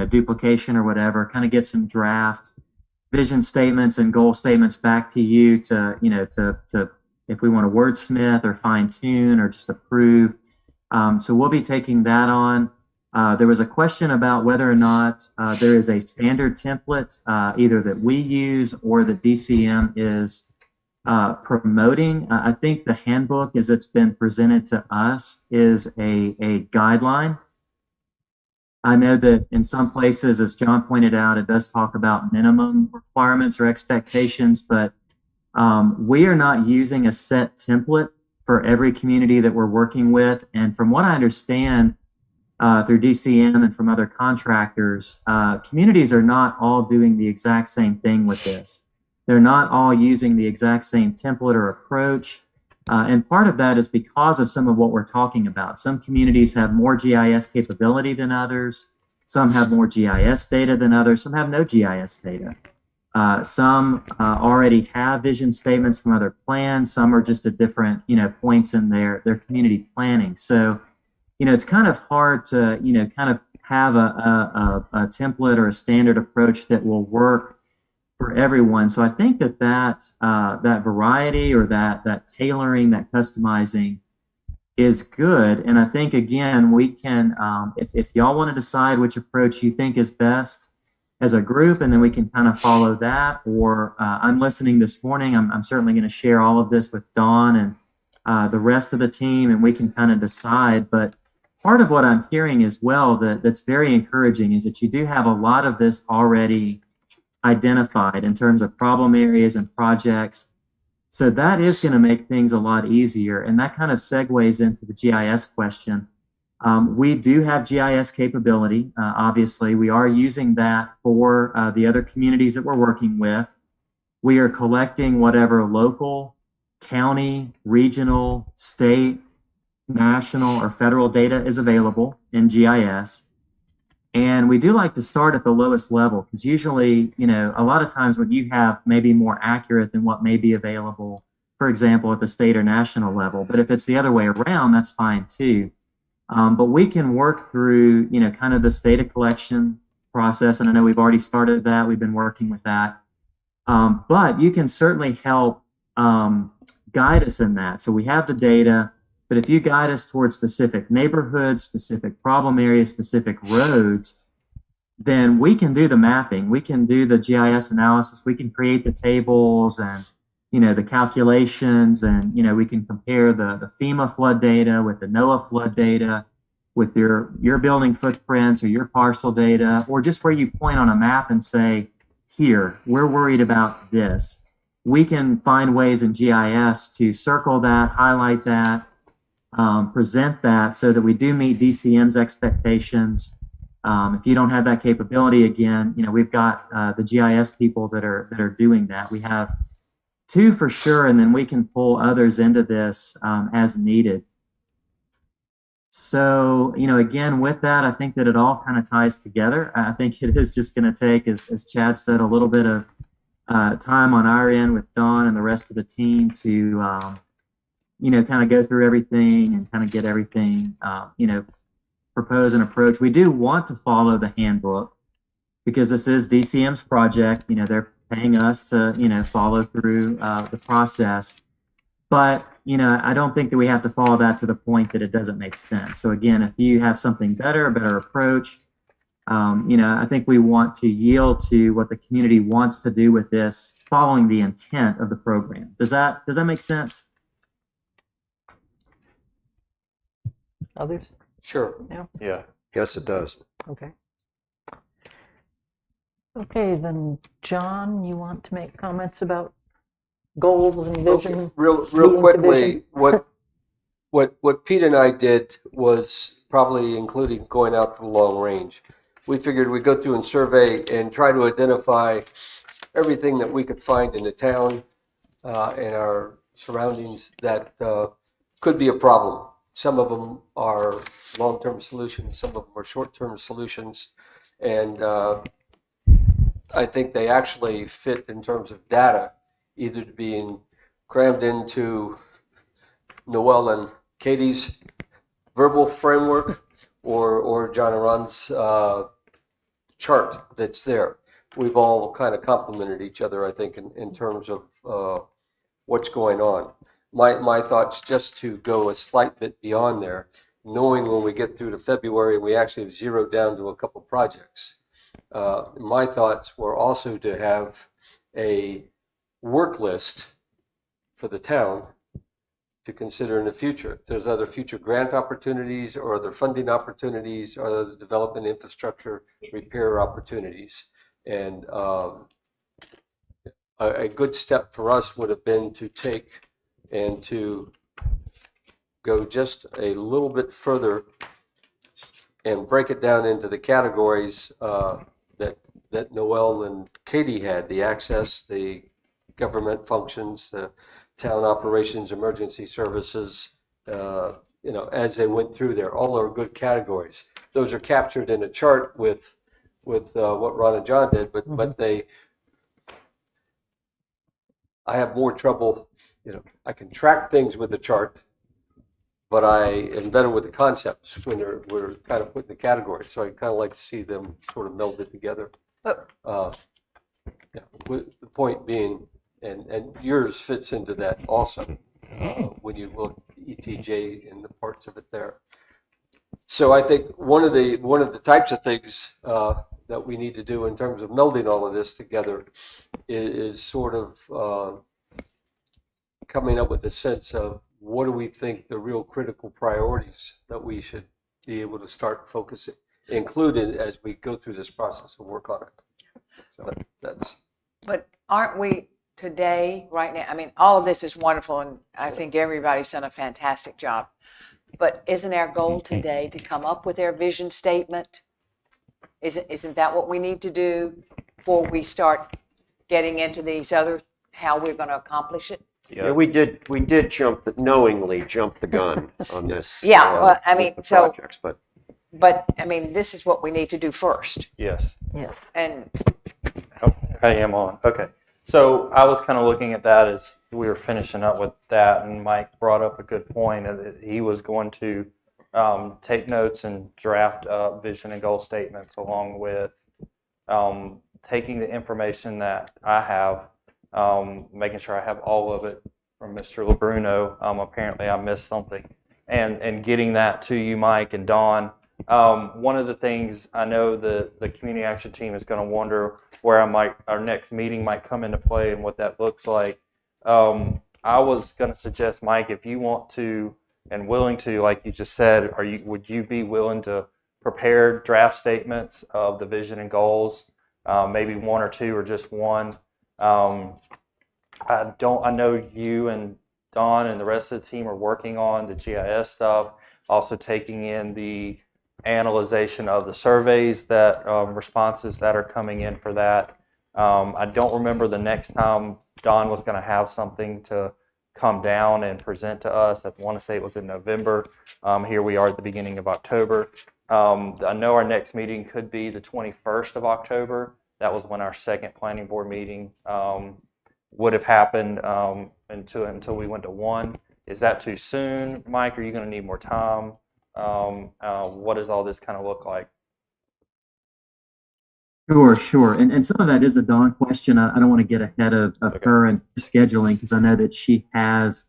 duplication or whatever. Kind of get some draft vision statements and goal statements back to you to if we want to wordsmith or fine tune or just approve. So we'll be taking that on. There was a question about whether or not there is a standard template, either that we use or that DCM is promoting. I think the handbook, as it's been presented to us, is a guideline. I know that in some places, as John pointed out, it does talk about minimum requirements or expectations, but we are not using a set template for every community that we're working with. And from what I understand, through DCM and from other contractors, communities are not all doing the exact same thing with this. They're not all using the exact same template or approach. And part of that is because of some of what we're talking about. Some communities have more GIS capability than others. Some have more GIS data than others. Some have no GIS data. Some already have vision statements from other plans. Some are just at different, points in their community planning. So, it's kind of hard to, kind of have a template or a standard approach that will work for everyone. So I think that variety or that tailoring, that customizing is good. And I think, again, we can, if y'all want to decide which approach you think is best as a group, and then we can kind of follow that, or I'm listening this morning, I'm certainly going to share all of this with Dawn and the rest of the team, and we can kind of decide. But part of what I'm hearing as well that's very encouraging is that you do have a lot of this already identified in terms of problem areas and projects. So that is going to make things a lot easier. And that kind of segues into the GIS question. We do have GIS capability. Obviously, we are using that for the other communities that we're working with. We are collecting whatever local, county, regional, state, national, or federal data is available in GIS. And we do like to start at the lowest level, because usually, a lot of times when you have maybe more accurate than what may be available, for example, at the state or national level. But if it's the other way around, that's fine too. But we can work through, kind of this data collection process. And I know we've already started that. We've been working with that. But you can certainly help guide us in that. So we have the data. But if you guide us towards specific neighborhoods, specific problem areas, specific roads, then we can do the mapping. We can do the GIS analysis. We can create the tables and, the calculations, and, we can compare the FEMA flood data with the NOAA flood data, with your building footprints or your parcel data, or just where you point on a map and say, here, we're worried about this. We can find ways in GIS to circle that, highlight that, present that so that we do meet DCM's expectations. If you don't have that capability, again, we've got the GIS people that are doing that. We have 2 for sure, and then we can pull others into this as needed. So, again, with that, I think that it all kind of ties together. I think it is just going to take, as Chad said, a little bit of time on our end with Dawn and the rest of the team to kind of go through everything and kind of get everything, propose an approach. We do want to follow the handbook because this is DCM's project. They're paying us to, follow through the process. But, I don't think that we have to follow that to the point that it doesn't make sense. So again, if you have something better, a better approach, I think we want to yield to what the community wants to do with this, following the intent of the program. Does that make sense? Others? Sure. Yeah. Yes, it does. Okay. Okay, then, John, you want to make comments about goals and vision? Okay, real leading to quickly, vision? what Pete and I did was probably including going out to the long range. We figured we'd go through and survey and try to identify everything that we could find in the town and our surroundings that could be a problem. Some of them are long-term solutions, some of them are short-term solutions, and I think they actually fit in terms of data, either being crammed into Noel and Katie's verbal framework or John and Ron's chart that's there. We've all kind of complemented each other, I think, in terms of what's going on. My thought's just to go a slight bit beyond there, knowing when we get through to February, we actually have zeroed down to a couple projects. My thoughts were also to have a work list for the town to consider in the future. If there's other future grant opportunities or other funding opportunities or other development infrastructure repair opportunities. And a good step for us would have been to take and to go just a little bit further and break it down into the categories that Noel and Katie had: the access, the government functions, the town operations, emergency services, as they went through there. All are good categories. Those are captured in a chart with what Ron and John did, but I have more trouble, I can track things with the chart, but I am better with the concepts when we're kind of put in the categories. So I kind of like to see them sort of melded together. But With the point being, and yours fits into that also, when you look at ETJ and the parts of it there. So I think one of the types of things that we need to do in terms of melding all of this together is sort of coming up with a sense of what do we think the real critical priorities that we should be able to start focusing, included as we go through this process and work on it. So that's. But aren't we today, right now? I mean, all of this is wonderful, and I think everybody's done a fantastic job. But isn't our goal today to come up with our vision statement? Isn't that what we need to do before we start getting into these other, how we're going to accomplish it? Yeah, we did knowingly jump the gun on this. Yeah, well, I mean, with the so- projects, But, I mean, this is what we need to do first. Yes. Yes. And I am on. Okay. So I was kind of looking at that as we were finishing up with that, and Mike brought up a good point that he was going to take notes and draft up vision and goal statements along with taking the information that I have, making sure I have all of it from Mr. LeBruno. Apparently I missed something, and getting that to you, Mike and Dawn. One of the things I know the community action team is going to wonder where our next meeting might come into play and what that looks like. I was going to suggest, Mike, if you want to and willing to, like you just said, would you be willing to prepare draft statements of the vision and goals, maybe one or two or just one? I know you and Dawn and the rest of the team are working on the GIS stuff, also taking in the analyzation of the surveys that responses that are coming in for that. I don't remember the next time Dawn was going to have something to come down and present to us. I want to say it was in November. Here we are at the beginning of October. I know our next meeting could be the 21st of October. That was when our second planning board meeting would have happened until we went to one. Is that too soon, Mike? Are you going to need more time? What does all this kind of look like? Sure. And some of that is a Dawn question. I don't want to get ahead of Okay. her and scheduling because I know that she has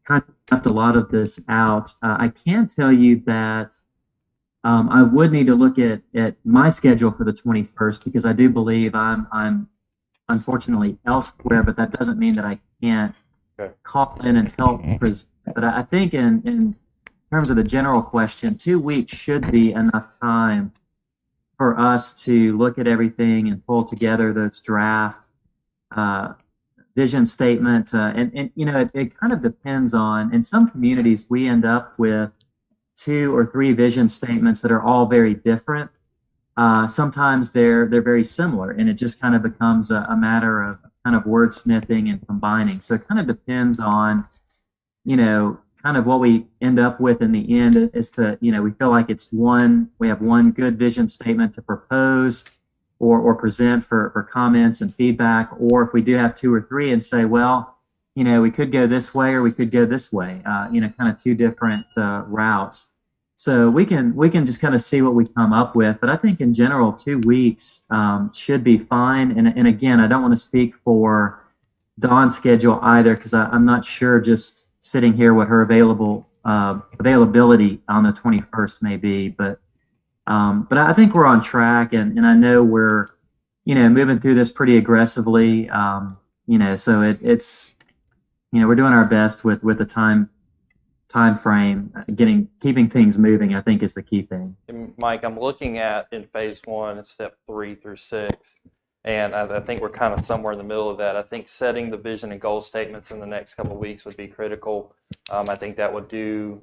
kind of mapped a lot of this out. I can tell you that I would need to look at my schedule for the 21st because I do believe I'm unfortunately elsewhere, but that doesn't mean that I can't Okay. call in and help present. But I think in terms of the general question, 2 weeks should be enough time for us to look at everything and pull together those draft vision statement. And you know, it kind of depends on, in some communities, we end up with 2 or 3 vision statements that are all very different. Sometimes they're very similar, and it just kind of becomes a matter of kind of wordsmithing and combining. So it kind of depends on, you know, kind of what we end up with in the end as to, you know, we feel like we have one good vision statement to propose or present for comments and feedback, or if we do have 2 or 3 and say, well, you know, we could go this way or we could go this way, you know, kind of 2 different routes. So we can just kind of see what we come up with. But I think in general, 2 weeks should be fine. And again, I don't want to speak for Dawn's schedule either, because I'm not sure just sitting here what her availability on the 21st may be. But I think we're on track, and I know we're, you know, moving through this pretty aggressively. You know, so it's, you know, we're doing our best with the time frame, keeping things moving, I think, is the key thing. And Mike, I'm looking at in phase 1, step 3 through 6, and I think we're kind of somewhere in the middle of that. I think setting the vision and goal statements in the next couple of weeks would be critical. I think that would do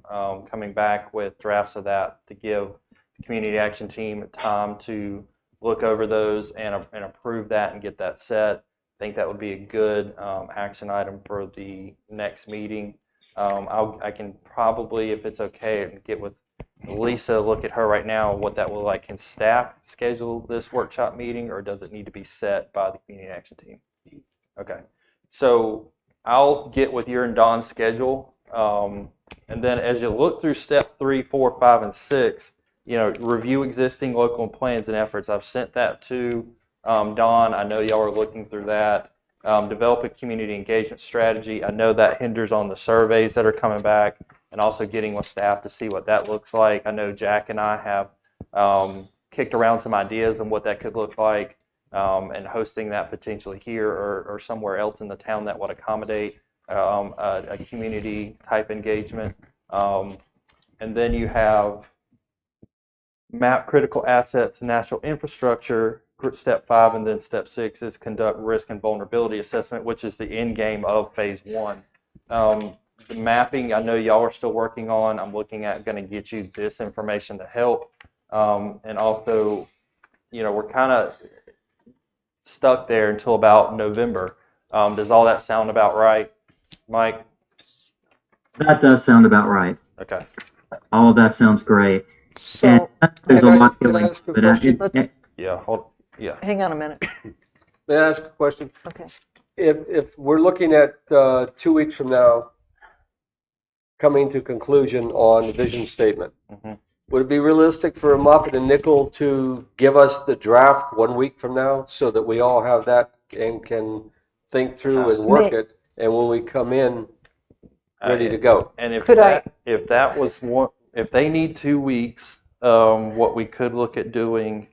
coming back with drafts of that to give the community action team time to look over those and approve that and get that set. I think that would be a good action item for the next meeting. I can probably, if it's okay, get with Lisa, look at her right now, what that will like. Can staff schedule this workshop meeting, or does it need to be set by the community action team? Okay, so I'll get with your and Don's schedule, and then as you look through step 3, 4, 5, and 6, you know, review existing local plans and efforts. I've sent that to Don. I know y'all are looking through that. Develop a community engagement strategy. I know that hinders on the surveys that are coming back, and also getting with staff to see what that looks like. I know Jack and I have kicked around some ideas on what that could look like, and hosting that potentially here or somewhere else in the town that would accommodate a community type engagement. And then you have map critical assets and natural infrastructure. Step 5, and then step 6 is conduct risk and vulnerability assessment, which is the end game of phase 1. The mapping, I know y'all are still working on. I'm looking at going to get you this information to help. And also, you know, we're kind of stuck there until about November. Does all that sound about right, Mike? That does sound about right. Okay. All of that sounds great. So, And there's a lot can I going on, ask a but question? Yeah. hang on a minute. May I ask a question? Okay. If we're looking at 2 weeks from now, coming to conclusion on the vision statement, would it be realistic for Moffett and Nickel to give us the draft 1 week from now so that we all have that and can think through and work it, and when we come in, ready to go? And if Could I- if that was one, if they need 2 weeks, what we could look at doing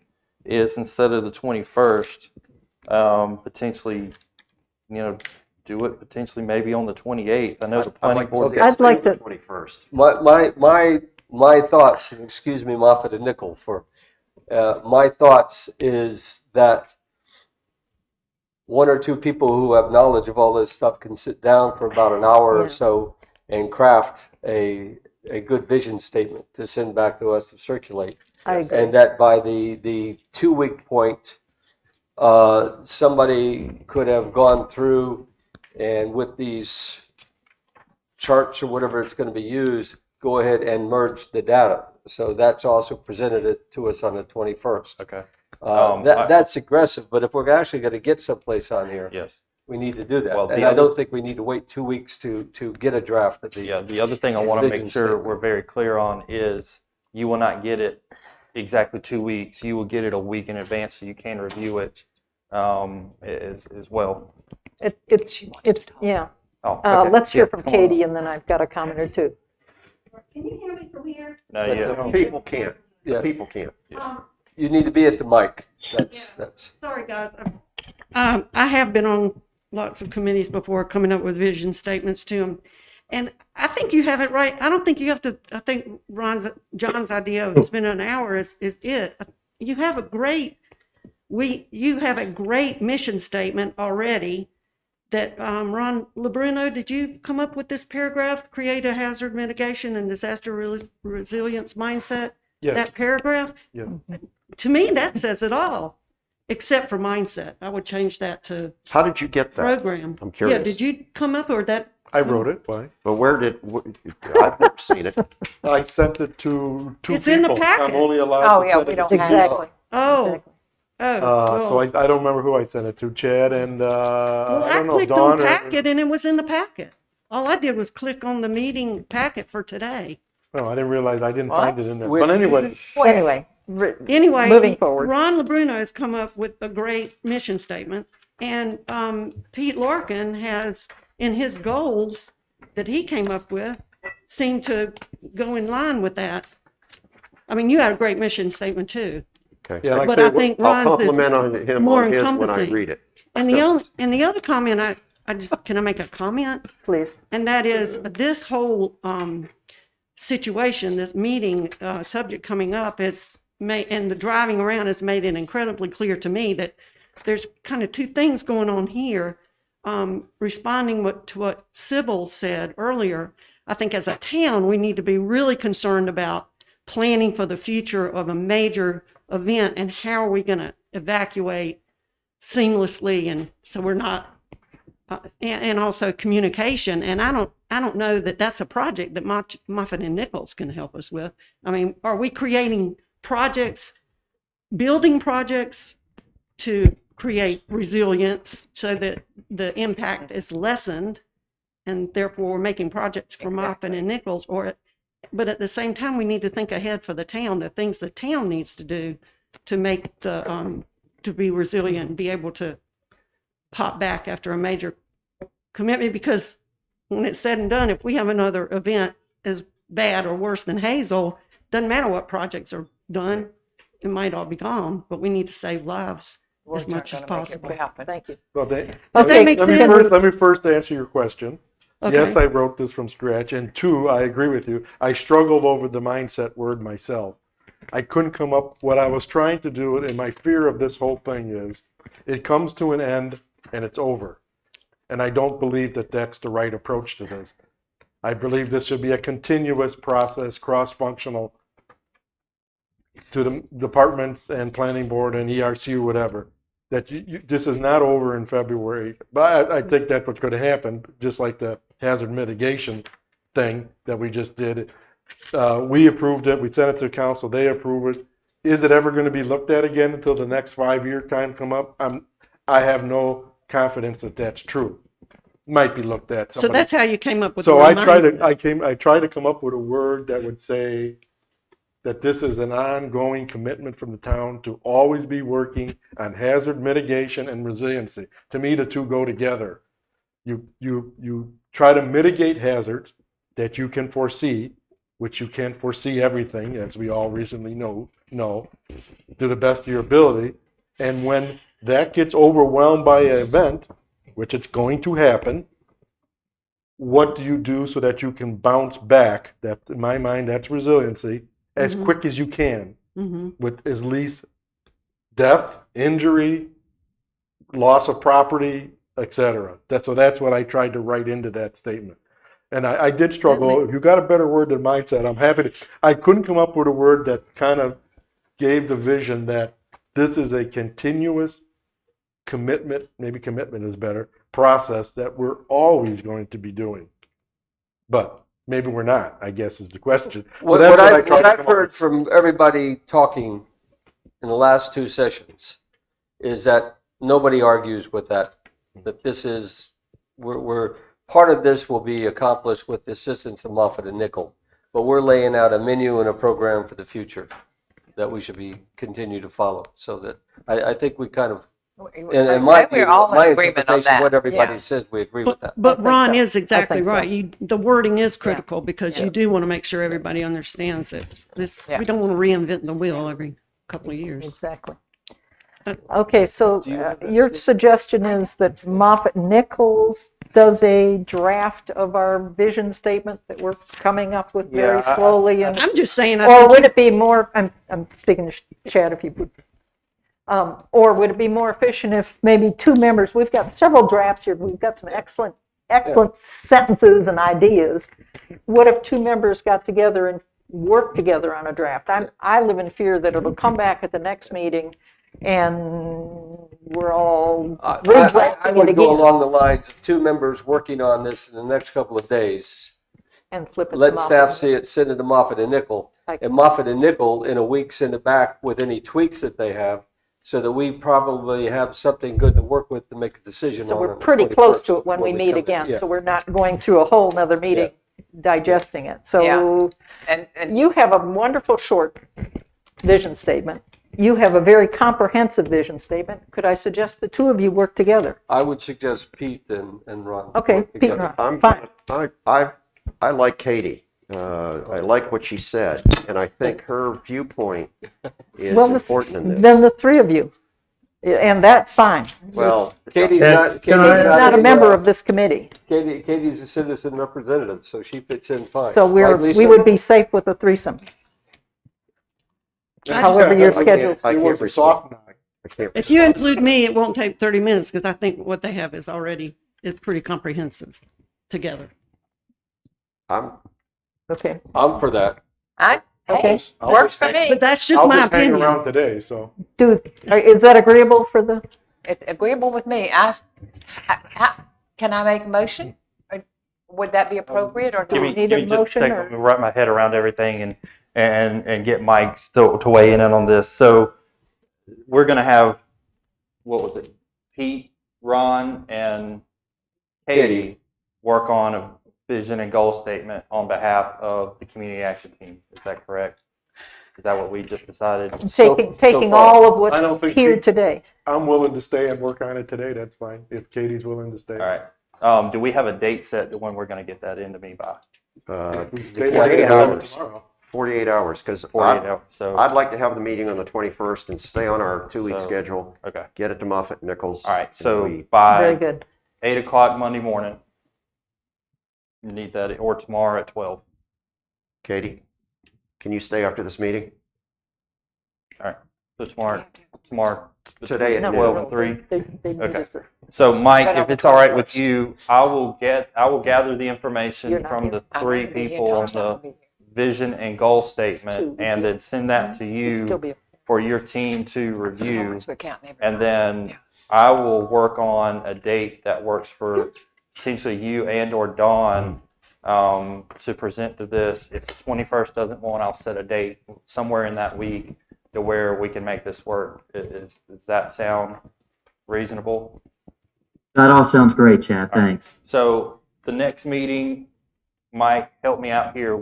is, instead of the 21st, potentially, you know, do it potentially maybe on the 28th. I know the planning board. I'd like to- 21st. My thoughts, and excuse me, Moffett and Nickel, for my thoughts is that 1 or 2 people who have knowledge of all this stuff can sit down for about an hour or so and craft a good vision statement to send back to us to circulate. I agree. And that by the 2 week point, somebody could have gone through and with these charts or whatever it's going to be used, go ahead and merge the data. So that's also presented it to us on the 21st. Okay. That's aggressive, but if we're actually going to get someplace on here, Yes. we need to do that. Well, the And I other- don't think we need to wait 2 weeks to get a draft of the. Yeah, the other thing I want to Vision make sure statement. we're very clear on is you will not get it exactly 2 weeks. You will get it a week in advance so you can review it as well. It's, yeah. Oh, okay. Let's hear Yeah, from come on. Katie, and then I've got a comment or two. Can you hear me from here? No, But yeah. the people can't. Yeah. The people can't. You need to be at the mic. That's. Sorry, guys. I have been on lots of committees before, coming up with vision statements to them. And I think you have it right. I don't think you have to, I think John's idea of spending an hour is it. You have you have a great mission statement already that, Ron LeBruno, did you come up with this paragraph, create a hazard mitigation and disaster resilience mindset? Yes. That paragraph? Yeah. To me, that says it all, except for mindset. I would change that to How did you get that? program. I'm curious. Yeah, did you come up or that? I wrote it. Why? But I've never seen it. I sent it to two It's in the people. packet. I'm only allowed Oh, to yeah, send we it don't to have two it. people. Exactly. Oh, Exactly. So well, I don't remember who I sent it to, Chad and, well, I I don't know, clicked on Dawn or. packet and it was in the packet. All I did was click on the meeting packet for today. No, I didn't realize, I didn't What? find it in there. Where- But anyway, Anyway, Anyway, moving forward. Ron LeBruno has come up with a great mission statement, and Pete Larkin has, in his goals that he came up with, seem to go in line with that. I mean, you had a great mission statement too. Okay. yeah, like But I I say, think I'll Ron's is compliment on him more on his when I encompassing. read it. And the other comment, can I make a comment? Please. And that is this whole situation, this meeting subject coming up and the driving around has made it incredibly clear to me that there's kind of two things going on here. Responding to what Sybil said earlier, I think as a town, we need to be really concerned about planning for the future of a major event and how are we going to evacuate seamlessly, and so we're not and also communication. And I don't know that that's a project that Moffitt and Nichols can help us with. I mean, are we creating projects, building projects to create resilience so that the impact is lessened, and therefore we're making projects for Moffitt and Nichols? But at the same time, we need to think ahead for the town, the things the town needs to do to make to be resilient and be able to pop back after a major commitment. Because when it's said and done, if we have another event as bad or worse than Hazel, doesn't matter what projects are done, it might all be gone, but we need to save lives as much as possible. Thank you. well, Does that make sense? let me first answer your question. Okay. Yes, I wrote this from scratch. And two, I agree with you. I struggled over the mindset word myself. I couldn't come up, what I was trying to do, and my fear of this whole thing is, it comes to an end and it's over. And I don't believe that that's the right approach to this. I believe this should be a continuous process, cross-functional, to the departments and planning board and ERC, whatever. That this is not over in February. But I think that's what's going to happen, just like the hazard mitigation thing that we just did. We approved it, we sent it to council, they approve it. Is it ever going to be looked at again until the next 5-year time come up? I have no confidence that that's true. Might be looked at. So that's how you came up with So the I mindset. tried to come up with a word that would say that this is an ongoing commitment from the town to always be working on hazard mitigation and resiliency. To me, the two go together. You try to mitigate hazards that you can foresee, which you can't foresee everything, as we all recently know, to the best of your ability. And when that gets overwhelmed by an event, which it's going to happen, what do you do so that you can bounce back? That, in my mind, that's resiliency, as quick as you can, with as least death, injury, loss of property, etc. That's what I tried to write into that statement. And I did struggle. If you got a better word than mindset, I'm happy to. I couldn't come up with a word that kind of gave the vision that this is a continuous commitment, maybe commitment is better, process that we're always going to be doing. But maybe we're not, I guess, is the question. So What that's I I've tried to come up heard with. from everybody talking in the last two sessions is that nobody argues with that that this is, we're part of this will be accomplished with the assistance of Moffett and Nickel, but we're laying out a menu and a program for the future that we should be continue to follow. So that I think we kind of, and my We're all in my agreement on interpretation, that. what everybody Yeah. says, we agree with that. But think Ron so. is exactly think so. right. The wording is critical because you do want to make sure everybody understands that Yeah. we don't want to reinvent the wheel every couple of years. Exactly. Okay, so your suggestion is that Moffett Nichols does a draft of our vision statement that we're coming up with very Yeah, slowly, and I'm just saying, I or think would it be more? I'm speaking to Chad, if you would. Or would it be more efficient if maybe two members? We've got several drafts here. We've got some excellent sentences and ideas. What if two members got together and worked together on a draft? I live in fear that it'll come back at the next meeting and we're all I redrafting it would go again along the lines of two members working on this in the next couple of days. and flip it. to Let Moffett. staff see it, send it to Moffett and Nickel, and Moffett and Nickel in a week send it back with any tweaks that they have, so that we probably have something good to work with to make a decision So on. we're on the pretty close 21st to it when we meet come. again. Yeah. So we're not going through a whole nother meeting digesting it. So And you have a wonderful short vision statement. You have a very comprehensive vision statement. Could I suggest the two of you work together? I would suggest Pete and Ron. Okay, work Pete together. and Ron. Fine. I like Katie. I like what she said, and I think her viewpoint is Well, important in this. then the three of you, and that's fine. Well, Katie's Can- not, can Katie's I- Not a member of this committee, Katie's a citizen representative, so she fits in fine. so Right, Lisa? we would be safe with a threesome. However your schedule. I It can't was a respond. soft knock. I can't if you respond. include me, it won't take 30 minutes because I think what they have is pretty comprehensive together. I'm, Okay, I'm for that. hey, works for me. But that's just I'll my just hang opinion. around today, so. is that agreeable for the, It's agreeable with me. Can I make a motion? Or would that be appropriate or Do we not? need a Give me just a motion, second. or- Let me wrap my head around everything and get Mike to weigh in on this. So we're going to have, what was it? Pete, Ron, and Katie work on a vision and goal statement on behalf of the community action team. Is that correct? Is that what we just decided? taking far. all of I don't what's think here Pete's- today? I'm willing to stay and work on it today, that's fine, if Katie's willing to stay. All right. Do we have a date set to when we're going to get that into me by? We stay 48 hours. tomorrow. 48 hours, because 48 hours. So, I'd like to have the meeting on the 21st and stay on our two-week So- schedule, okay. get it to Moffett Nichols. All right. and So we- Very by good. 8 o'clock Monday morning, you need that, or tomorrow at 12. Katie, can you stay after this meeting? All right. So tomorrow, Today at No, 12 no, and 3. they need Okay. us there. So Mike, But on if the it's all right with 21st. you, I will gather the You're information not from here. the I'm three gonna be here, people on Tom's not the gonna be here. vision and goal Two. statement, and then send that to It'd still you be for your team to review. Unless we're counting And everybody. then Yeah. I will work on a date that works for potentially you and or Dawn to present to this. If the 21st doesn't want, I'll set a date somewhere in that week to where we can make this work. Does that sound reasonable? That all sounds great, Chad. All right. Thanks. So the next meeting, Mike, help me out here.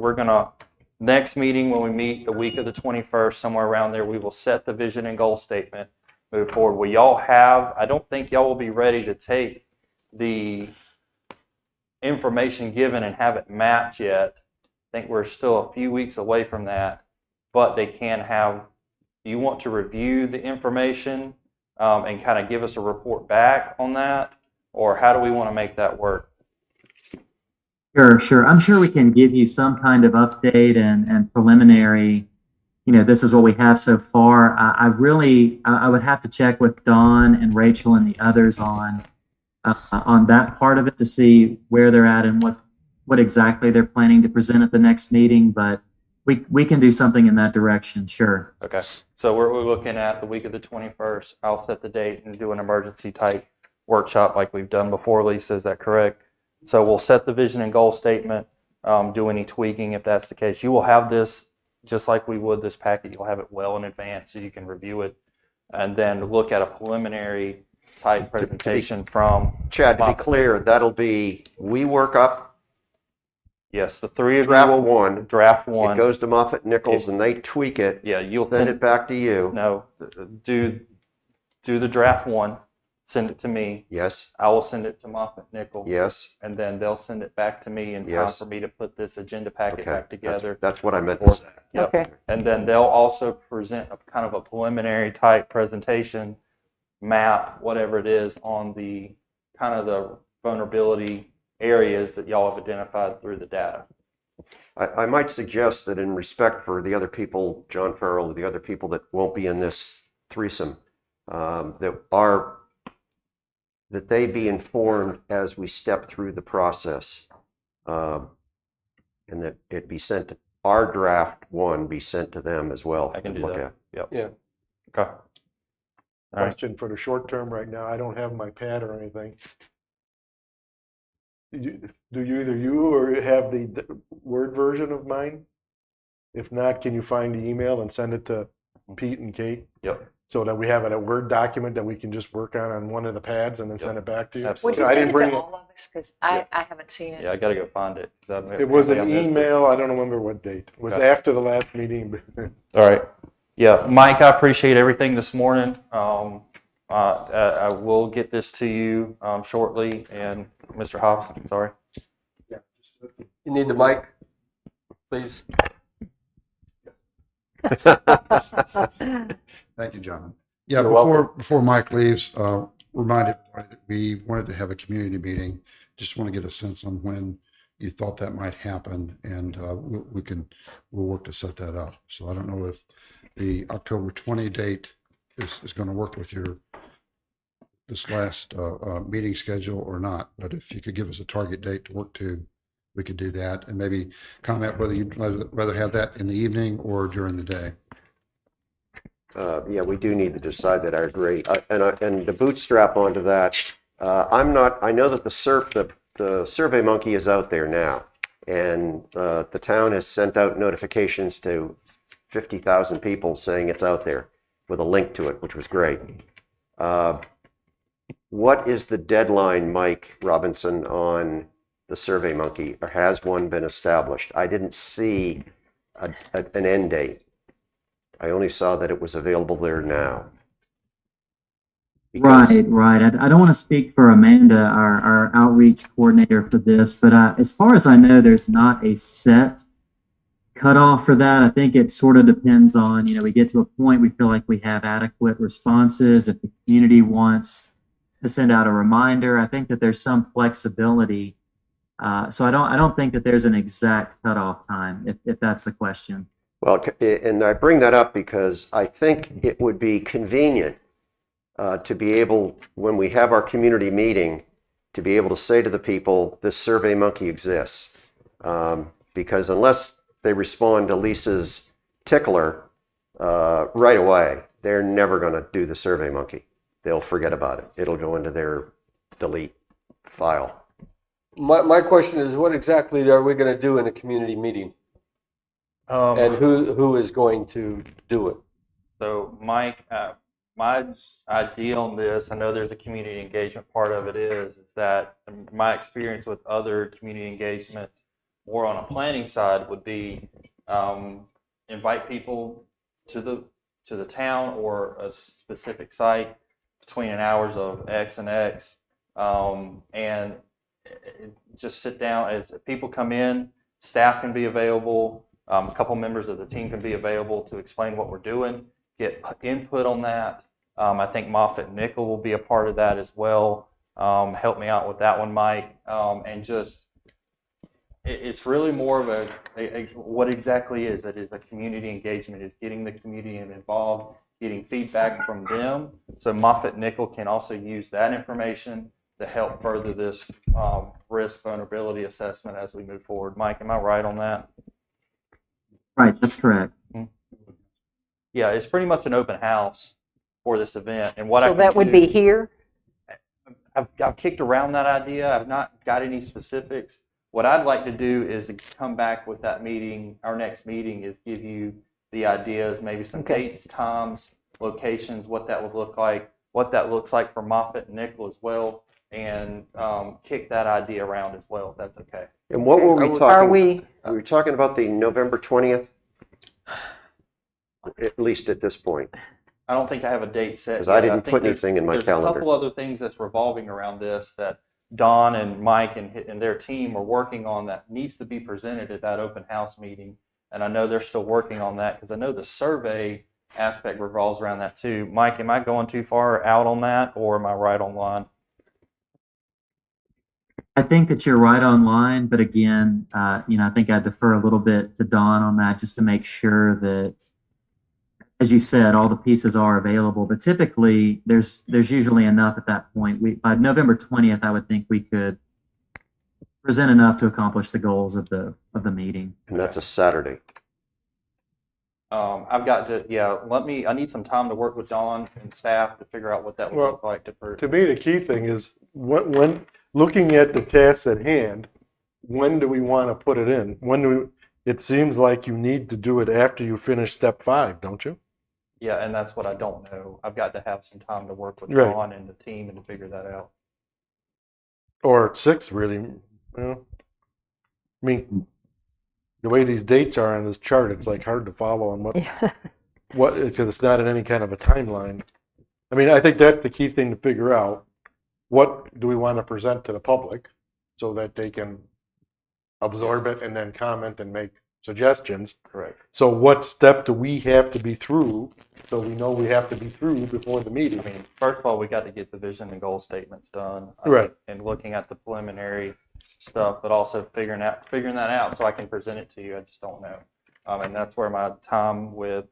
Next meeting when we meet the week of the 21st, somewhere around there, we will set the vision and goal statement, move forward. I don't think y'all will be ready to take the information given and have it mapped yet. I think we're still a few weeks away from that, but they can have, you want to review the information and kind of give us a report back on that? Or how do we want to make that work? Sure. I'm sure we can give you some kind of update and preliminary, this is what we have so far. I would have to check with Dawn and Rachel and the others on that part of it to see where they're at and what exactly they're planning to present at the next meeting, but we can do something in that direction, sure. Okay, so we're looking at the week of the 21st. I'll set the date and do an emergency type workshop like we've done before, Lisa, is that correct? So we'll set the vision and goal statement, do any tweaking if that's the case. You will have this, just like we would this packet, you'll have it well in advance so you can review it and then look at a preliminary type presentation from Chad, to be Moffitt. clear, that'll be, we work up Yes, the three of you draft will one. draft It one. goes to Moffett Nichols and they tweak it. Yeah, you'll Send it back to you. No, do the draft one, send it to me. Yes, I will send it to Moffitt Nichols. yes. And then they'll send it back to me in time Yes. for me to put this agenda packet Okay. back together. That's what I meant to say. Yep. Okay. And then they'll also present a kind of a preliminary type presentation, map, whatever it is, on the kind of the vulnerability areas that y'all have identified through the data. I might suggest that in respect for the other people, John Farrell, the other people that won't be in this threesome, that they be informed as we step through the process, and that it be sent to our draft one be sent to them as well. I can to do look that. at. Yep. Yeah. Okay. All right. Question for the short term right now, I don't have my pad or anything. Do either you or have the Word version of mine? If not, can you find the email and send it to Pete and Kate? Yep. So that we have a Word document that we can just work on one of the pads and then send it back to you? Absolutely. Would you I send didn't it bring to it. all of us? Because I haven't seen it. Yeah, I got to go find it. 'Cause It was an I'm just- email, I don't remember what date. It was Okay. after the last meeting. All right. Yeah, Mike, I appreciate everything this morning. I will get this to you shortly. And Mr. Hobbs, sorry. You need the mic, please. Thank you, John. Yeah, You're before Mike leaves, remind everybody that we wanted to have a community meeting. Just want to get a sense on when you thought that might happen, and we'll work to set that up. So I don't know if the October 20 date is going to work with this last meeting schedule or not, but if you could give us a target date to work to, we could do that, and maybe comment whether you'd rather have that in the evening or during the day. Yeah, we do need to decide that. I agree. And to bootstrap onto that, I know that the Survey Monkey is out there now, and the town has sent out notifications to 50,000 people saying it's out there with a link to it, which was great. What is the deadline, Mike Robinson, on the Survey Monkey, or has one been established? I didn't see an end date. I only saw that it was available there now. Because- Right. I don't want to speak for Amanda, our outreach coordinator for this, but as far as I know, there's not a set cutoff for that. I think it sort of depends on, we get to a point we feel like we have adequate responses. If the community wants to send out a reminder, I think that there's some flexibility. So I don't think that there's an exact cutoff time, if that's the question. Well, and I bring that up because I think it would be convenient to be able, when we have our community meeting, to be able to say to the people, this Survey Monkey exists. Because unless they respond to Lisa's tickler right away, they're never going to do the Survey Monkey. They'll forget about it. It'll go into their delete file. My question is, what exactly are we going to do in a community meeting? And who is going to do it? So, Mike, my idea on this, I know there's a community engagement part of it, is that my experience with other community engagements, more on a planning side, would be invite people to the town or a specific site between an hours of X and X, and just sit down. As people come in, staff can be available. A couple members of the team can be available to explain what we're doing, get input on that. I think Moffitt and Nickel will be a part of that as well. Help me out with that one, Mike. And just, it's really more of what exactly is it? Is a community engagement, is getting the community involved, getting feedback from them. So Moffitt Nickel can also use that information to help further this risk vulnerability assessment as we move forward. Mike, am I right on that? Right, that's correct. Yeah, it's pretty much an open house for this event. And what So that would be here? I've kicked around that idea. I've not got any specifics. What I'd like to do is come back with that meeting. Our next meeting is give you the ideas, maybe some dates, times, locations, what that would look like. what that looks like for Moffett and Nickel as well, and kick that idea around as well, if that's okay. And what were we Are talking? we, We were talking about the November 20th, at least at this point, I don't think I have a date set. because I yet. didn't think put there's- anything in my There's a calendar. couple other things that's revolving around this that Don and Mike and their team are working on that needs to be presented at that open house meeting. And I know they're still working on that because I know the survey aspect revolves around that too. Mike, am I going too far out on that, or am I right on line? I think that you're right on line, but again, I think I defer a little bit to Don on that just to make sure that, as you said, all the pieces are available. But typically, there's usually enough at that point. By November 20th, I would think we could present enough to accomplish the goals of the meeting. And that's a Saturday. I've got to, I need some time to work with Don and staff to figure out what that would look like To me, the key thing is when looking at the tasks at hand, when do we want to put it in? It seems like you need to do it after you finish step 5, don't you? Yeah, and that's what I don't know. I've got to have some time to work with Right. Don and the team and to figure that out. Or 6, really. I mean, the way these dates are on this chart, it's like hard to follow on what because it's not in any kind of a timeline. I mean, I think that's the key thing to figure out. What do we want to present to the public so that they can absorb it and then comment and make suggestions? Correct. So what step do we have to be through so we know we have to be through before the meeting? I mean, first of all, we got to get the vision and goal statements done. Right. And looking at the preliminary stuff, but also figuring that out so I can present it to you. I just don't know. And that's where my time with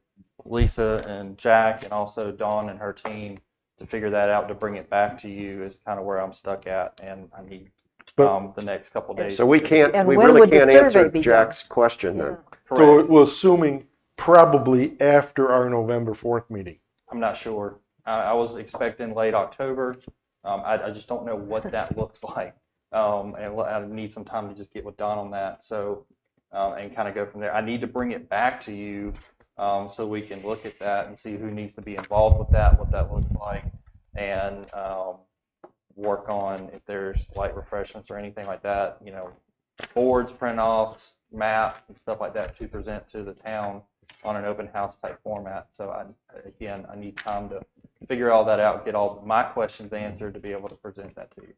Lisa and Jack and also Dawn and her team to figure that out, to bring it back to you, is kind of where I'm stuck at, and I need the next couple days. So we And we when really would the can't survey answer be done? Jack's question then. So Correct. we're assuming probably after our November 4th meeting. I'm not sure. I was expecting late October. I just don't know what that looks like. And I need some time to just get with Don on that. So, and kind of go from there. I need to bring it back to you so we can look at that and see who needs to be involved with that, what that looks like, and work on if there's light refreshments or anything like that, boards, print-offs, map, and stuff like that to present to the town on an open house type format. So I need time to figure all that out, get all my questions answered to be able to present that to you.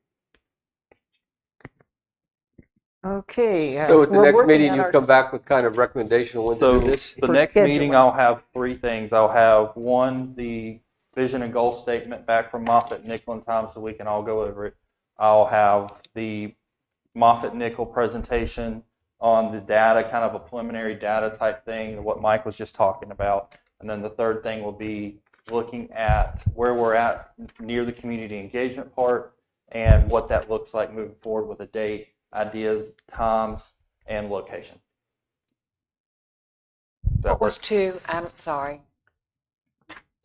okay. So at the we're next working meeting, on you our- come back with kind of recommendation on when to So do this? the For next meeting, scheduling. I'll have 3 things. I'll have one, the vision and goal statement back from Moffett, Nickel, and Tom, so we can all go over it. I'll have the Moffett Nickel presentation on the data, kind of a preliminary data type thing, what Mike was just talking about. And then the third thing will be looking at where we're at near the community engagement part and what that looks like moving forward with a date, ideas, times, and location. That What was works. 2? I'm sorry.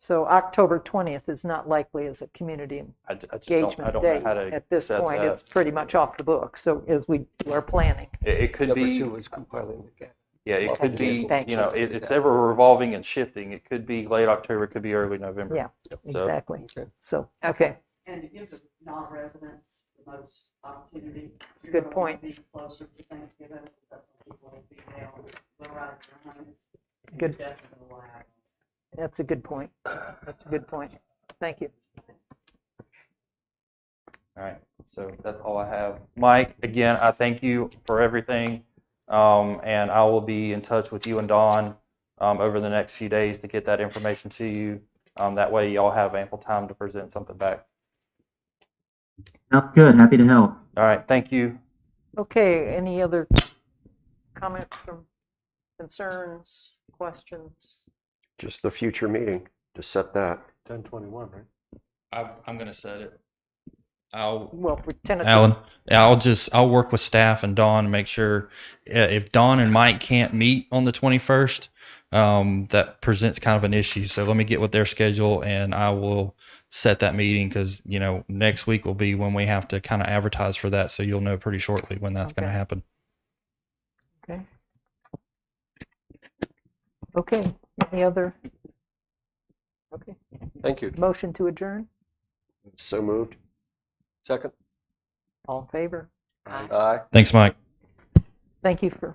So October 20th is not likely as a community I just engagement don't day. know how to At this set point, that. it's pretty much off the book, so as we are planning. It could Number be, 2 is compiling the gap. yeah, it could be, Thank you. it's ever revolving and shifting. It could be late October, it could be early November. Yeah, So- exactly. Okay. So, okay, And it gives the non-residents the most opportunity. You're Good gonna point. Be closer to Thanksgiving, that's when people will be down, go right at their homes. Good. Definitely will happen. that's a good point. That's a good point. Thank you. All right, so that's all I have. Mike, again, I thank you for everything. And I will be in touch with you and Dawn over the next few days to get that information to you. That way y'all have ample time to present something back. Oh, good. Happy to help. All right, thank you. Okay, any other comments from concerns, questions? Just the future meeting, to set that. 10/21, right? I'm going to set it. I'll Well, we're tentative. Alan, I'll work with staff and Dawn and make sure if Dawn and Mike can't meet on the 21st, that presents kind of an issue. So let me get with their schedule and I will set that meeting because, next week will be when we have to kind of advertise for that. So you'll know pretty shortly when that's going to Okay. happen. Okay. Okay, any other? Okay, Thank you. motion to adjourn? So moved. Second? All in favor? Aye. Thanks, Mike. Thank you for